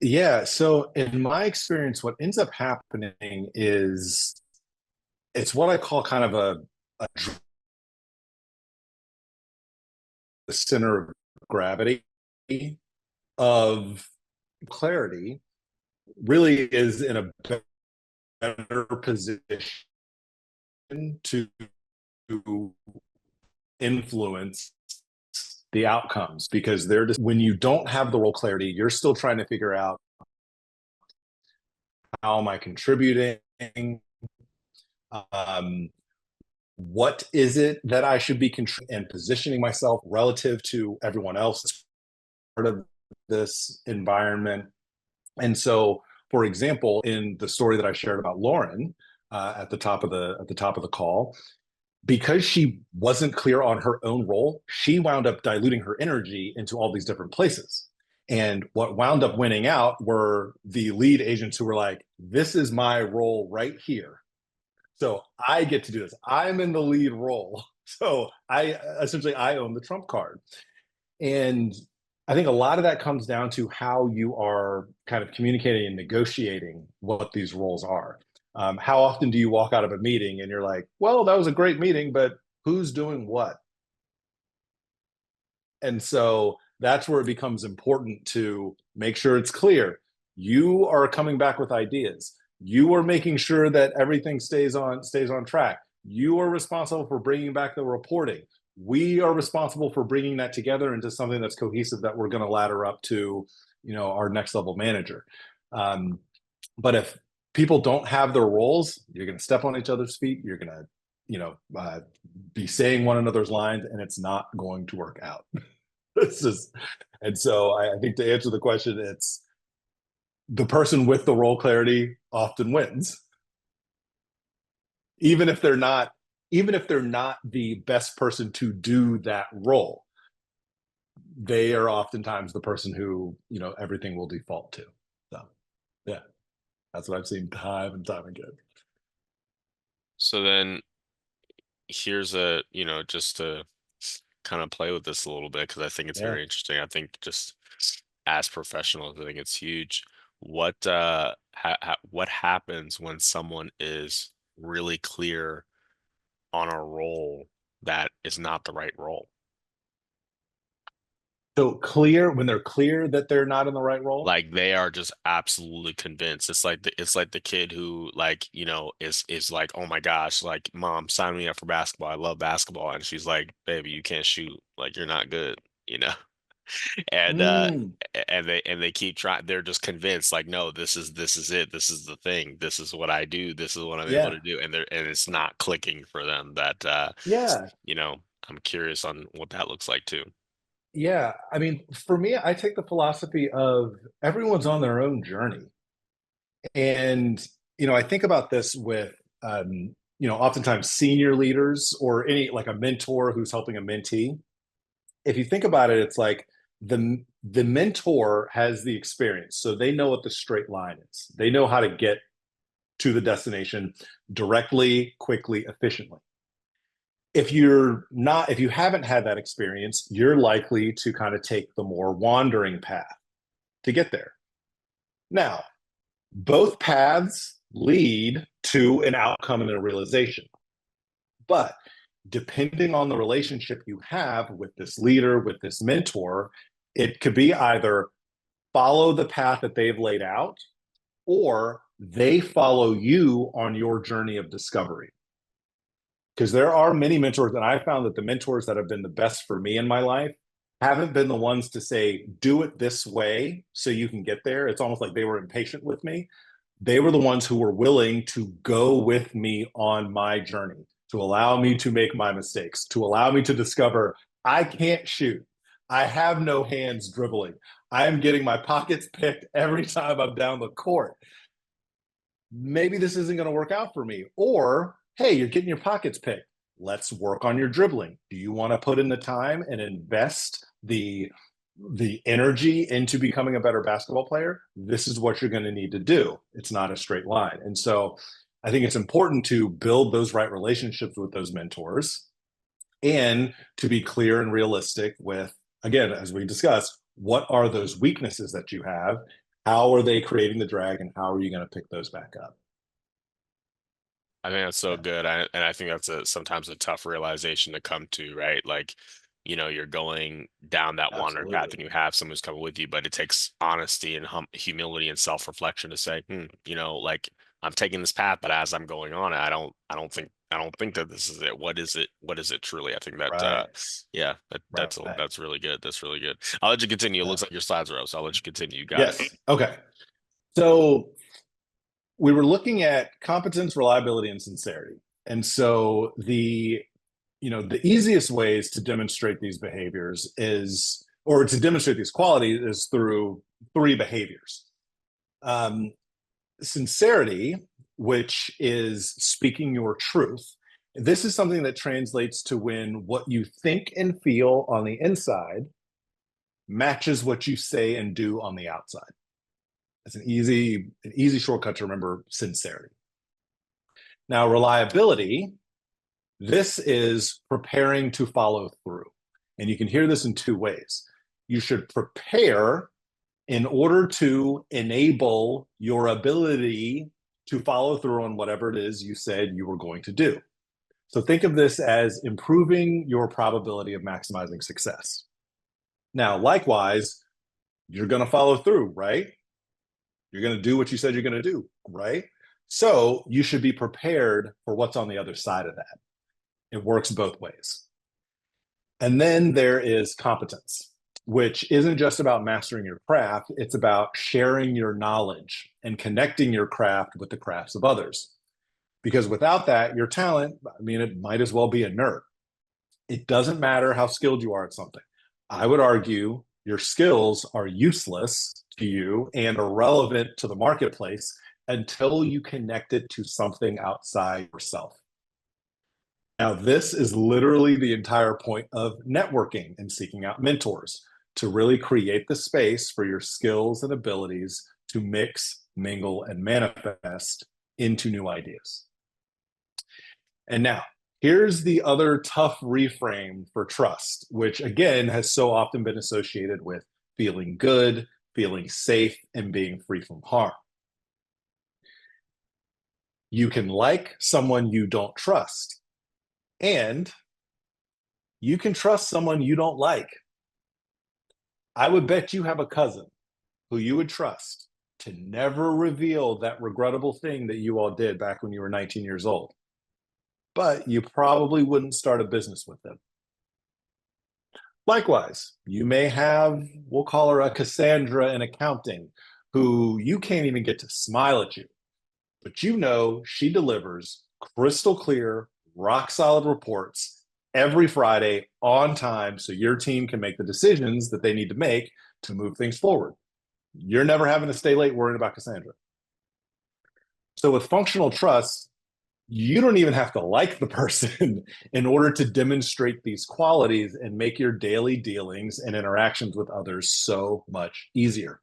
yeah, so in my experience, what ends up happening is it's what I call kind of a center of gravity of clarity really is in a better position to influence the outcomes because they're just when you don't have the role clarity, you're still trying to figure out how am I contributing? Um, what is it that I should be and positioning myself relative to everyone else part of this environment. And so, for example, in the story that I shared about Lauren at the top of the call, because she wasn't clear on her own role, she wound up diluting her energy into all these different places. And what wound up winning out were the lead agents who were like, this is my role right here. So I get to do this. I'm in the lead role. So I own the trump card. And I think a lot of that comes down to how you are kind of communicating and negotiating what these roles are. How often do you walk out of a meeting and you're like, well, that was a great meeting, but who's doing what? And so that's where it becomes important to make sure it's clear. You are coming back with ideas. You are making sure that everything stays on track. You are responsible for bringing back the reporting. We are responsible for bringing that together into something that's cohesive that we're going to ladder up to, our next level manager. Um, but if people don't have their roles, you're going to step on each other's feet. You're going to, be saying one another's lines, and it's not going to work out. This is, and so I think to answer the question, it's the person with the role clarity often wins, even if they're not, even if they're not the best person to do that role. They are oftentimes the person who everything will default to. So yeah, that's what I've seen time and time again. So then here's just to kind of play with this a little bit because I think it's Yeah. very interesting. I think just as professionals, I think it's huge. What happens when someone is really clear on a role that is not the right role? So clear when they're clear that they're not in the right role. Like they are just absolutely convinced. It's like the kid who like, is like, "Oh my gosh, like mom, sign me up for basketball. I love basketball." And she's like, "Baby, you can't shoot. Like you're not good." You know? And Mm, and they keep trying. They're just convinced like, "No, this is it. This is the thing. This is what I do. This is what I'm able yeah, to do." And it's not clicking for them that yeah. you know, I'm curious on what that looks like too. Yeah, I mean, for me, I take the philosophy of everyone's on their own journey. And, I think about this with, oftentimes senior leaders or any like a mentor who's helping a mentee. If you think about it, it's like the mentor has the experience. So they know what the straight line is. They know how to get to the destination directly, quickly, efficiently. If you haven't had that experience, you're likely to kind of take the more wandering path to get there. Now, both paths lead to an outcome and a realization. But depending on the relationship you have with this leader, with this mentor, it could be either follow the path that they've laid out, or they follow you on your journey of discovery. Because there are many mentors, and I found that the mentors that have been the best for me in my life haven't been the ones to say, do it this way so you can get there. It's almost like they were impatient with me. They were the ones who were willing to go with me on my journey, to allow me to make my mistakes, to allow me to discover I can't shoot. I have no hands dribbling. I am getting my pockets picked every time I'm down the court. Maybe this isn't going to work out for me. Or, hey, you're getting your pockets picked. Let's work on your dribbling. Do you want to put in the time and invest the energy into becoming a better basketball player? This is what you're going to need to do. It's not a straight line. And so I think it's important to build those right relationships with those mentors and to be clear and realistic with, again, as we discussed, what are those weaknesses that you have? How are they creating the drag, and how are you going to pick those back up? I think that's so Yeah, good. And I think that's sometimes a tough realization to come to, right? Like, you're going down that wandering path absolutely. and you have someone who's coming with you, but it takes honesty and humility and self-reflection to say, like I'm taking this path, but as I'm going on, I don't think that this is it. What is it? What is it truly? I think that, Right. yeah, Right. that's really good. That's really good. I'll let you continue. It Yeah. looks like your slides are up, so I'll let you continue. You got it. Yes. Okay. So we were looking at competence, reliability, and sincerity. And so the easiest ways to demonstrate these behaviors is, or to demonstrate these qualities, is through three behaviors. Um, Sincerity, which is speaking your truth. This is something that translates to when what you think and feel on the inside matches what you say and do on the outside. It's an easy shortcut to remember sincerity. Now, reliability, this is preparing to follow through. And you can hear this in two ways. You should prepare in order to enable your ability to follow through on whatever it is you said you were going to do. So think of this as improving your probability of maximizing success. Now, likewise, you're going to follow through, right? You're going to do what you said you're going to do, right? So you should be prepared for what's on the other side of that. It works both ways. And then there is competence, which isn't just about mastering your craft, it's about sharing your knowledge and connecting your craft with the crafts of others. Because without that, your talent, I mean, it might as well be a nerd. It doesn't matter how skilled you are at something. I would argue your skills are useless to you and irrelevant to the marketplace until you connect it to something outside yourself. Now, this is literally the entire point of networking and seeking out mentors, to really create the space for your skills and abilities to mix, mingle, and manifest into new ideas. And now, here's the other tough reframe for trust, which again has so often been associated with feeling good, feeling safe, and being free from harm. You can like someone you don't trust, and you can trust someone you don't like. I would bet you have a cousin who you would trust to never reveal that regrettable thing that you all did back when you were 19 years old. But you probably wouldn't start a business with them. Likewise, you may have, we'll call her a Cassandra in accounting, who you can't even get to smile at you, but you know she delivers crystal clear, rock solid reports every Friday on time so your team can make the decisions that they need to make to move things forward. You're never having to stay late worrying about Cassandra. So with functional trust, you don't even have to like the person in order to demonstrate these qualities and make your daily dealings and interactions with others so much easier.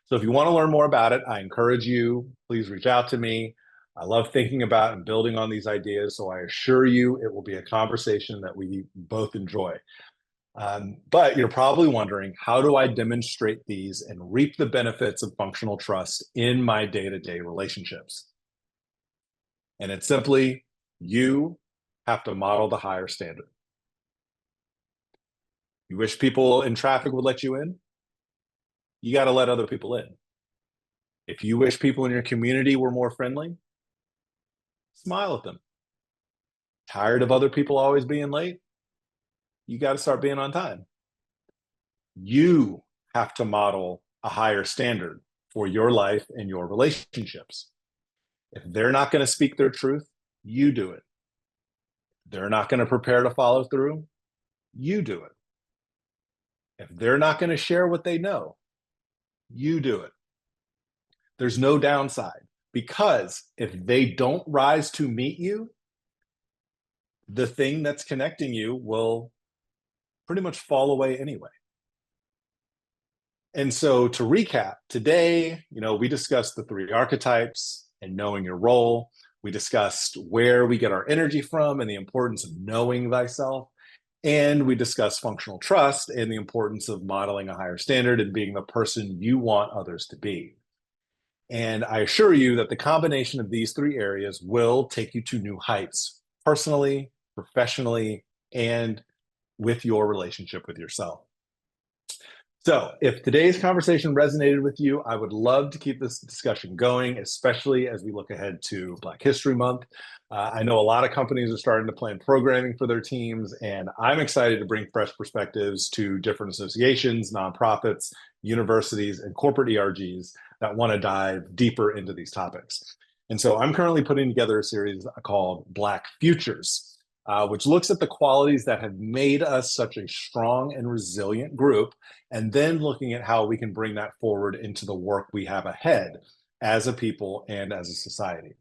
So if you want to learn more about it, I encourage you, please reach out to me. I love thinking about and building on these ideas. So I assure you it will be a conversation that we both enjoy. But you're probably wondering, how do I demonstrate these and reap the benefits of functional trust in my day-to-day relationships? And it's simply, you have to model the higher standard. You wish people in traffic would let you in? You got to let other people in. If you wish people in your community were more friendly, smile at them. Tired of other people always being late? You got to start being on time. You have to model a higher standard for your life and your relationships. If they're not going to speak their truth, you do it. They're not going to prepare to follow through, you do it. If they're not going to share what they know, you do it. There's no downside because if they don't rise to meet you, the thing that's connecting you will pretty much fall away anyway. And so to recap, today, we discussed the three archetypes and knowing your role. We discussed where we get our energy from and the importance of knowing thyself. And we discussed functional trust and the importance of modeling a higher standard and being the person you want others to be. And I assure you that the combination of these three areas will take you to new heights, personally, professionally, and with your relationship with yourself. So if today's conversation resonated with you, I would love to keep this discussion going, especially as we look ahead to Black History Month. I know a lot of companies are starting to plan programming for their teams, and I'm excited to bring fresh perspectives to different associations, nonprofits, universities, and corporate ERGs that want to dive deeper into these topics. And so I'm currently putting together a series called Black Futures, which looks at the qualities that have made us such a strong and resilient group, and then looking at how we can bring that forward into the work we have ahead as a people and as a society.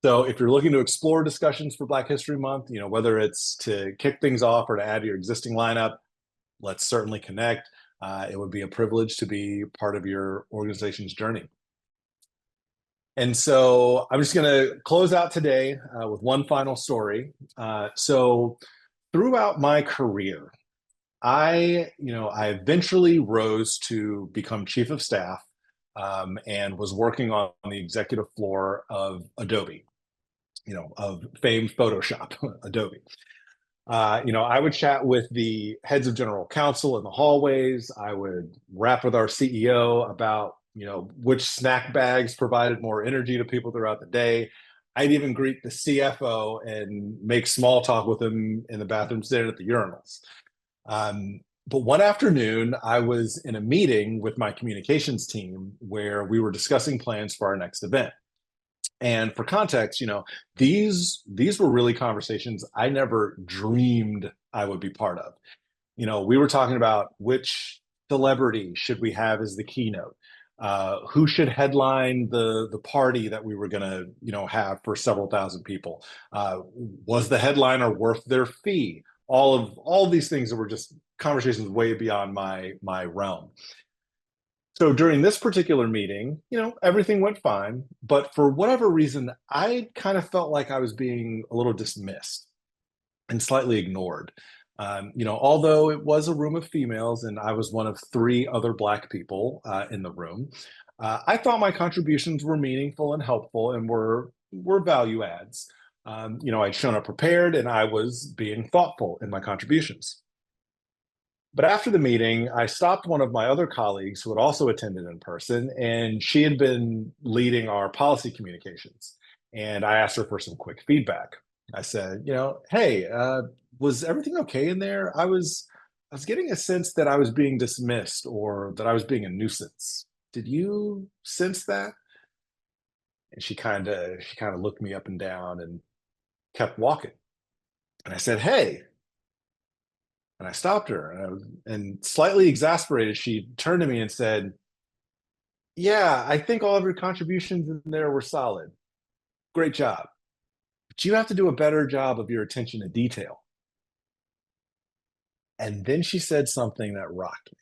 So if you're looking to explore discussions for Black History Month, whether it's to kick things off or to add to your existing lineup, let's certainly connect. It would be a privilege to be part of your organization's journey. And so I'm just going to close out today with one final story. So throughout my career, I eventually rose to become chief of staff and was working on the executive floor of Adobe, of famed Photoshop, Adobe. I would chat with the heads of general counsel in the hallways. I would rap with our CEO about, which snack bags provided more energy to people throughout the day. I'd even greet the CFO and make small talk with him in the bathroom, standing at the urinals. But one afternoon, I was in a meeting with my communications team where we were discussing plans for our next event. And for context, these were really conversations I never dreamed I would be part of. We were talking about which celebrity should we have as the keynote, who should headline the party that we were going to have for several thousand people. Was the headliner worth their fee? All of these things that were just conversations way beyond my realm. So during this particular meeting, everything went fine, but for whatever reason, I kind of felt like I was being a little dismissed and slightly ignored. Although it was a room of females and I was one of three other Black people in the room, I thought my contributions were meaningful and helpful and were value adds. I'd shown up prepared and I was being thoughtful in my contributions. But after the meeting, I stopped one of my other colleagues who had also attended in person, and she had been leading our policy communications. And I asked her for some quick feedback. I said, hey, was everything okay in there? I was getting a sense that I was being dismissed or that I was being a nuisance. Did you sense that? And she kind of looked me up and down and kept walking. And I said, hey. And I stopped her, and slightly exasperated, she turned to me and said, yeah, I think all of your contributions in there were solid. Great job. But you have to do a better job of your attention to detail. And then she said something that rocked me.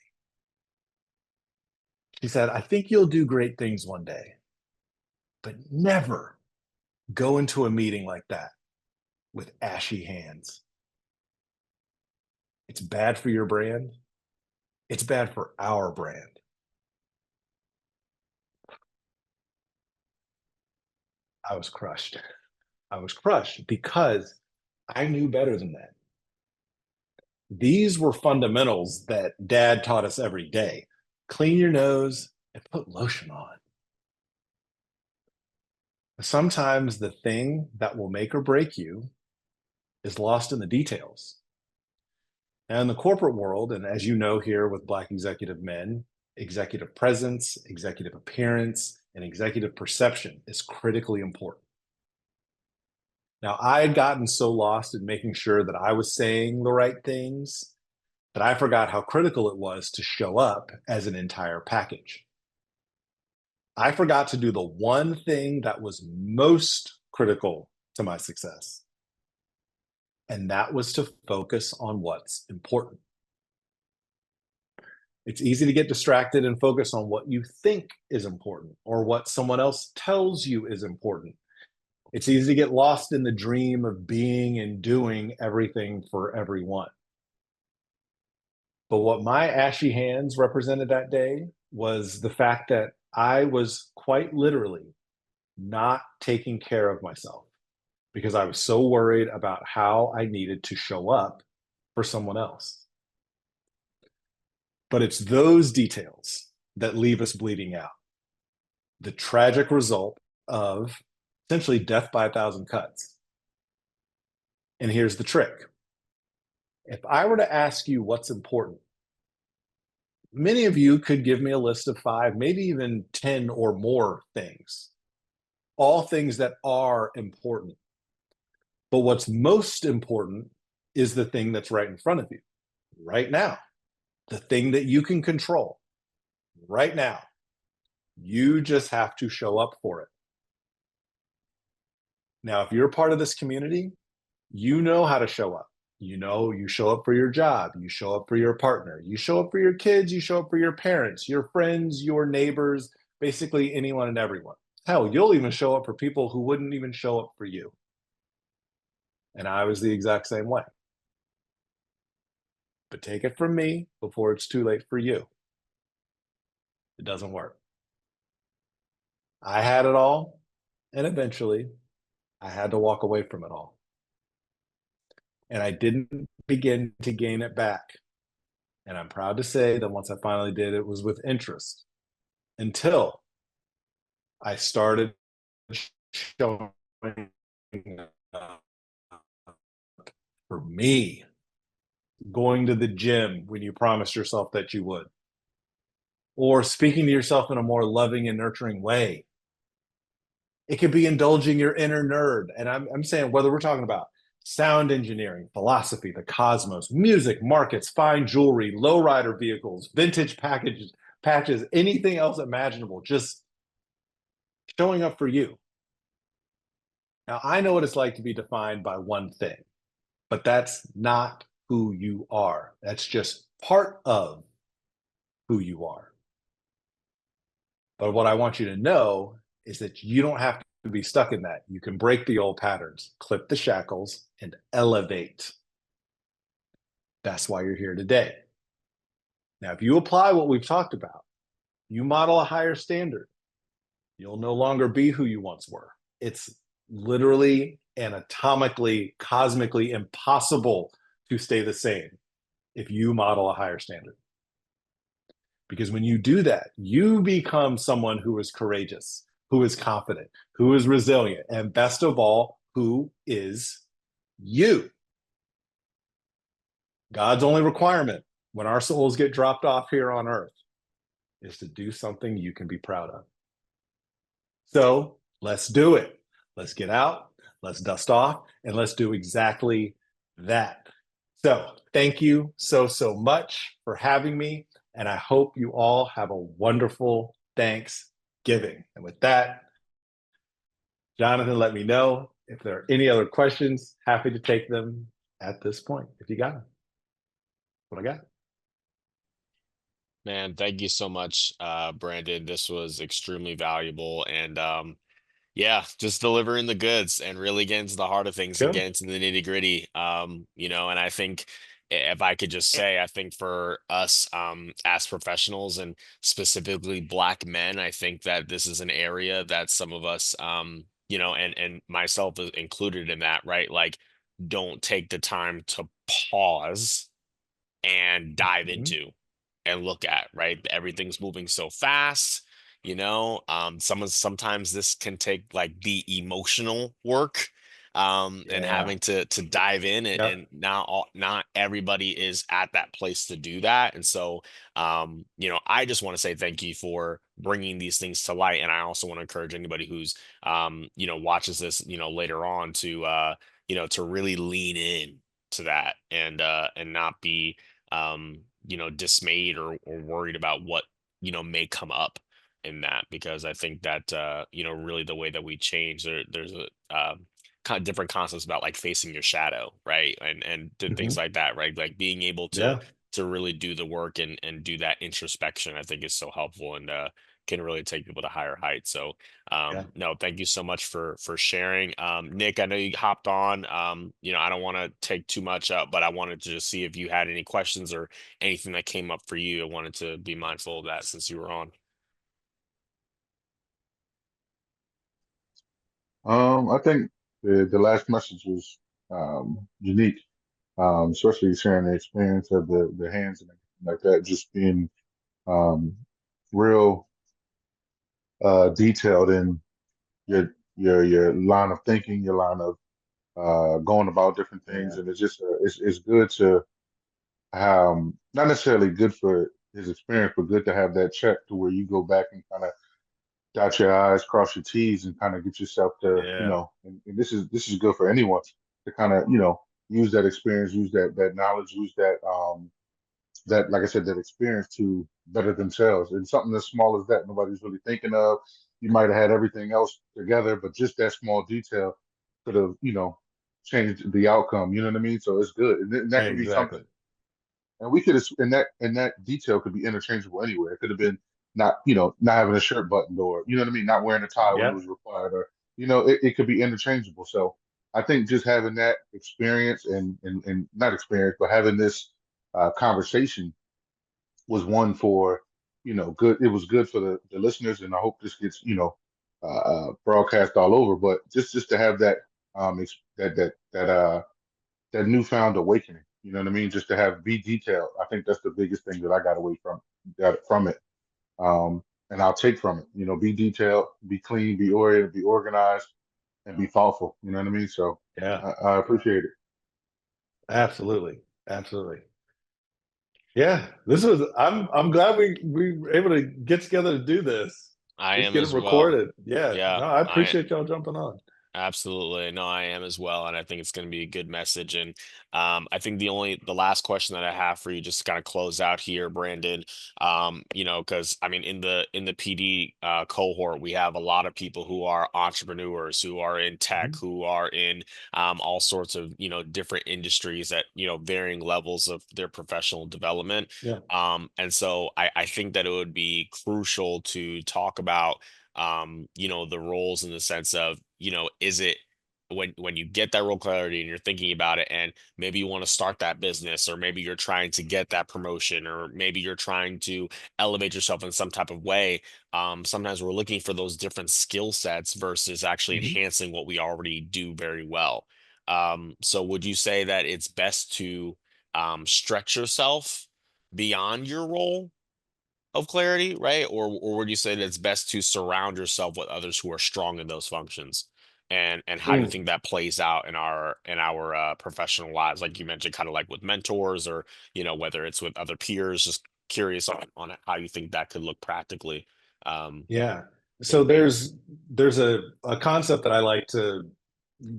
She said, I think you'll do great things one day, but never go into a meeting like that with ashy hands. It's bad for your brand. It's bad for our brand. I was crushed. I was crushed because I knew better than that. These were fundamentals that dad taught us every day. Clean your nose and put lotion on. Sometimes the thing that will make or break you is lost in the details. Now, in the corporate world, and as you know here with Black executive men, executive presence, executive appearance, and executive perception is critically important. Now, I had gotten so lost in making sure that I was saying the right things that I forgot how critical it was to show up as an entire package. I forgot to do the one thing that was most critical to my success, and that was to focus on what's important. It's easy to get distracted and focus on what you think is important or what someone else tells you is important. It's easy to get lost in the dream of being and doing everything for everyone. But what my ashy hands represented that day was the fact that I was quite literally not taking care of myself because I was so worried about how I needed to show up for someone else. But it's those details that leave us bleeding out. The tragic result of essentially death by a thousand cuts. And here's the trick. If I were to ask you what's important, many of you could give me a list of 5, maybe even 10 or more things, all things that are important. But what's most important is the thing that's right in front of you right now, the thing that you can control right now. You just have to show up for it. Now, if you're part of this community, you know how to show up. You know, you show up for your job, you show up for your partner, you show up for your kids, you show up for your parents, your friends, your neighbors, basically anyone and everyone. Hell, you'll even show up for people who wouldn't even show up for you. And I was the exact same way. But take it from me before it's too late for you. It doesn't work. I had it all, and eventually I had to walk away from it all. And I didn't begin to gain it back. And I'm proud to say that once I finally did, it was with interest until I started showing up for me, going to the gym when you promised yourself that you would, or speaking to yourself in a more loving and nurturing way. It could be indulging your inner nerd. And I'm saying whether we're talking about sound engineering, philosophy, the cosmos, music, markets, fine jewelry, lowrider vehicles, vintage packages, patches, anything else imaginable, just showing up for you. Now, I know what it's like to be defined by one thing, but that's not who you are. That's just part of who you are. But what I want you to know is that you don't have to be stuck in that. You can break the old patterns, clip the shackles, and elevate. That's why you're here today. Now, if you apply what we've talked about, you model a higher standard, you'll no longer be who you once were. It's literally anatomically, cosmically impossible to stay the same if you model a higher standard. Because when you do that, you become someone who is courageous, who is confident, who is resilient, and best of all, who is you. God's only requirement when our souls get dropped off here on earth is to do something you can be proud of. So let's do it. Let's get out, let's dust off, and let's do exactly that. So thank you so much for having me. And I hope you all have a wonderful Thanksgiving. And with that, Jonathan, let me know if there are any other questions. Happy to take them at this point, if you got them. What I got. Man, thank you so much, Brandon. This was extremely valuable. And yeah, just delivering the goods and really getting to the heart of things and Cool. getting to the nitty gritty. And I think if I could just say, I think for us, as professionals and specifically Black men, I think that this is an area that some of us, and myself is included in that, right? Like don't take the time to pause and dive Mhm. into and look at, right? Everything's moving so fast, sometimes this can take like the emotional work, and Yeah. having to dive in, and Yep. not everybody is at that place to do that. And so, I just want to say thank you for bringing these things to light. And I also want to encourage anybody who's, watches this, later on to really lean in to that, and not be, dismayed or worried about what, may come up in that. Because I think that, really the way that we change, there's a, kind of different concepts about like facing your shadow, right? And things Mhm. like that, right? Like being able to Yeah. really do the work and do that introspection, I think is so helpful, and can really take people to higher heights. So, Yeah. no, thank you so much for sharing. Nick, I know you hopped on. I don't want to take too much up, but I wanted to just see if you had any questions or anything that came up for you. I wanted to be mindful of that since you were on. I think the last message was unique, especially sharing the experience of the hands and everything like that, just being um, real detailed in your line of thinking, your line of going about different things, Yeah. and it's just it's good to not necessarily good for his experience, but good to have that check to where you go back and kind of dot your I's, cross your T's, and kind of get yourself to, Yeah. and this is good for anyone to kind of, use that experience, use that knowledge, use that, like I said, that experience to better themselves. And something as small as that, nobody's really thinking of. You might have had everything else together, but just that small detail could have, changed the outcome. You know what I mean? So it's good, and that can be something. Exactly. And we could have, and that detail could be interchangeable anywhere. It could have been not having a shirt buttoned, or you know what I mean, not wearing a tie when it Yeah. was required, or it could be interchangeable. So I think just having that experience and not experience, but having this conversation was one for good. It was good for the listeners, and I hope this gets broadcast all over. But just to have that that newfound awakening. You know what I mean? Just to have be detailed. I think that's the biggest thing that I got away from it. And I'll take from it. Be detailed, be clean, be oriented, be organized, and be thoughtful. You know what I mean? So Yeah. I appreciate it. Absolutely. Absolutely. Yeah. I'm glad we were able to get together to do this. I Let's am get it as well. recorded. Yeah. Yeah, No, I I appreciate y'all jumping on. absolutely. No, I am as well, and I think it's going to be a good message. And I think the last question that I have for you, just to kind of close out here, Brandon, because I mean, in the PD cohort, we have a lot of people who are entrepreneurs, who are in tech, Mhm. who are in, all sorts of, different industries at, varying levels of their professional development. Yeah. And so I think that it would be crucial to talk about, the roles, in the sense of, is it, when you get that role clarity and you're thinking about it, and maybe you want to start that business, or maybe you're trying to get that promotion, or maybe you're trying to elevate yourself in some type of way. Sometimes we're looking for those different skill sets versus actually Mhm. enhancing what we already do very well. So would you say that it's best to, stretch yourself beyond your role of clarity, right? Or would you say that it's best to surround yourself with others who are strong in those functions? And how do you Mm. think that plays out in our professional lives? Like you mentioned, kind of like with mentors, or whether it's with other peers. Just curious on how you think that could look practically. Um, Yeah. in So the there's a concept that I like to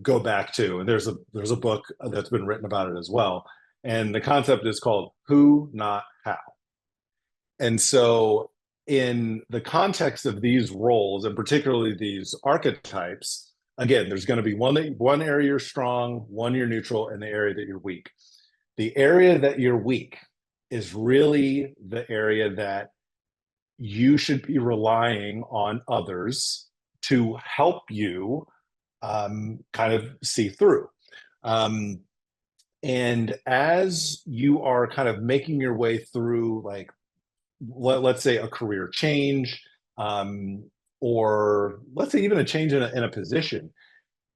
go back to, and there's a book that's been written about it as well. And the concept is called Who, Not How. And so, in the context of these roles, and particularly these archetypes, again, there's going to be one area you're strong, one you're neutral, and the area that you're weak. The area that you're weak is really the area that you should be relying on others to help you kind of see through. Um, and as you are kind of making your way through, like, let's say a career change, um, or let's say even a change in a position,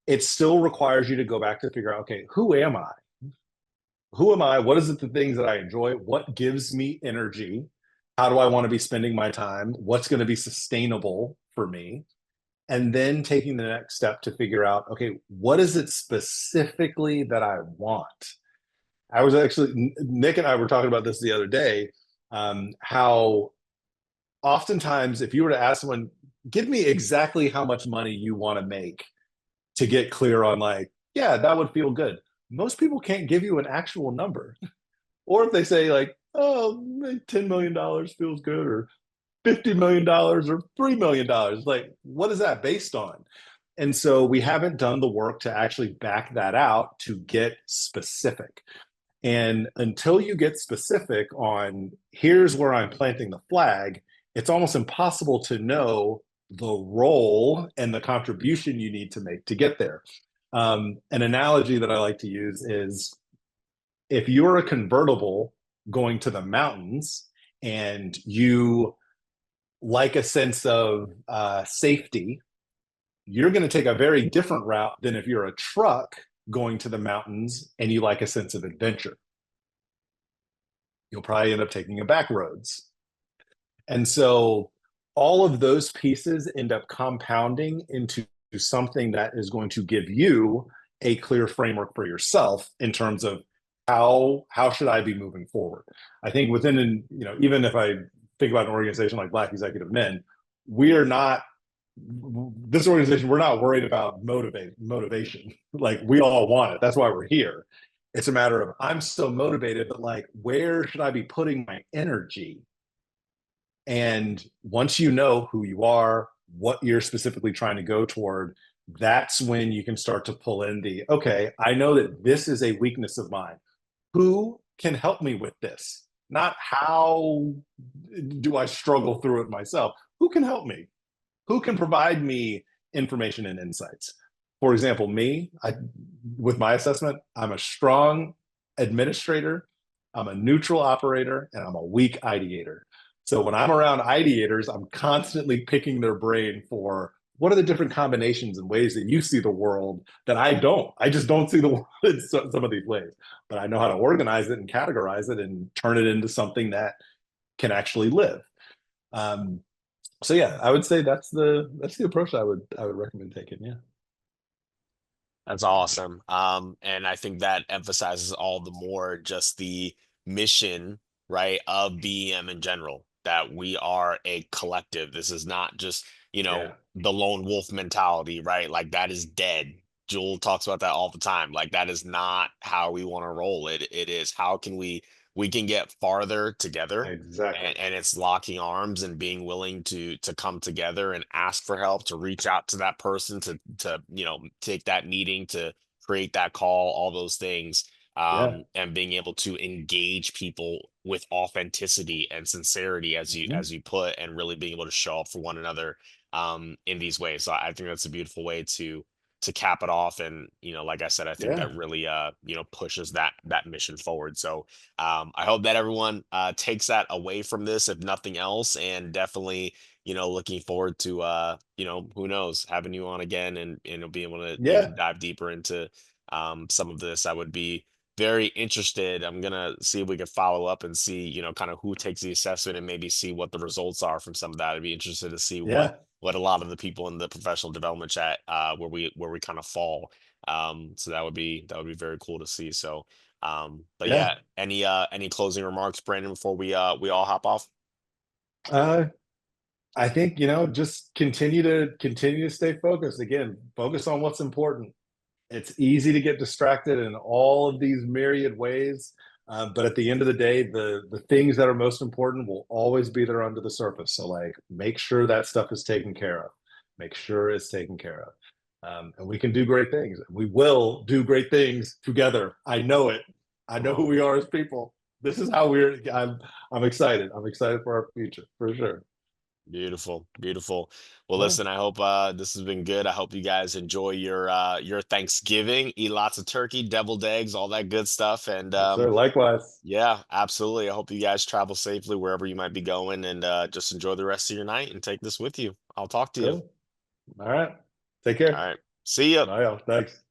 it still requires you to go back to figure out, okay, who am I? Who am I? What is it, the things that I enjoy? What gives me energy? How do I want to be spending my time? What's going to be sustainable for me? And then taking the next step to figure out, okay, what is it specifically that I want? I was actually, Nick and I were talking about this the other day, how oftentimes if you were to ask someone, give me exactly how much money you want to make to get clear on like, yeah, that would feel good. Most people can't give you an actual number. Or if they say like, oh, $10 million feels good, or $50 million or $3 million, like what is that based on? And so we haven't done the work to actually back that out to get specific. And until you get specific on here's where I'm planting the flag, it's almost impossible to know the role and the contribution you need to make to get there. An analogy that I like to use is if you're a convertible going to the mountains and you like a sense of safety, you're going to take a very different route than if you're a truck going to the mountains and you like a sense of adventure. You'll probably end up taking a back roads. And so all of those pieces end up compounding into something that is going to give you a clear framework for yourself in terms of how should I be moving forward. I think within, even if I think about an organization like Black Executive Men, we are not, this organization, we're not worried about motivation. Like we all want it. That's why we're here. It's a matter of I'm so motivated, but like, where should I be putting my energy? And once you know who you are, what you're specifically trying to go toward, that's when you can start to pull in the, okay, I know that this is a weakness of mine. Who can help me with this? Not how do I struggle through it myself? Who can help me? Who can provide me information and insights? For example, with my assessment, I'm a strong administrator, I'm a neutral operator, and I'm a weak ideator. So when I'm around ideators, I'm constantly picking their brain for what are the different combinations and ways that you see the world that I don't. I just don't see the world in some of these ways, but I know how to organize it and categorize it and turn it into something that can actually live. So yeah, I would say that's the approach I would recommend taking. Yeah. That's awesome. And I think that emphasizes all the more just the mission, right, of BEM in general, that we are a collective. This is not just, Yeah. the lone wolf mentality, right? Like that is dead. Jewel talks about that all the time. Like that is not how we want to roll. It is how can we can get farther together, Exactly. and it's locking arms and being willing to come together and ask for help, to reach out to that person, to take that meeting, to create that call, all those things, Yeah. and being able to engage people with authenticity and sincerity, as you Mhm. put, and really being able to show up for one another in these ways. So I think that's a beautiful way to cap it off. And like I said, I think Yeah. that really pushes that mission forward. So I hope that everyone takes that away from this, if nothing else, and definitely, looking forward to, who knows, having you on again, and be able to even Yeah. dive deeper into some of this. I would be very interested. I'm gonna see if we can follow up and see, kind of who takes the assessment, and maybe see what the results are from some of that. I'd be interested to see what Yeah. a lot of the people in the professional development chat, where we kind of fall. So that would be very cool to see. So but Yeah. yeah, any closing remarks, Brandon, before we all hop off? Uh, I think, just continue to stay focused. Again, focus on what's important. It's easy to get distracted in all of these myriad ways, but at the end of the day, the things that are most important will always be there under the surface. So like, make sure that stuff is taken care of. Make sure it's taken care of, and we can do great things. We will do great things together. I know it. I Come know who on. we are as people. This is how we're. I'm excited. I'm excited for our future for sure. Beautiful, beautiful. Well, Yeah. listen, I hope this has been good. I hope you guys enjoy your Thanksgiving. Eat lots of turkey, deviled eggs, all that good stuff. And Yes, sir. Likewise. yeah, absolutely. I hope you guys travel safely wherever you might be going, and just enjoy the rest of your night and take this with you. I'll talk to you. Cool. All right. Take All care. right. See ya. Bye, y'all. Thanks.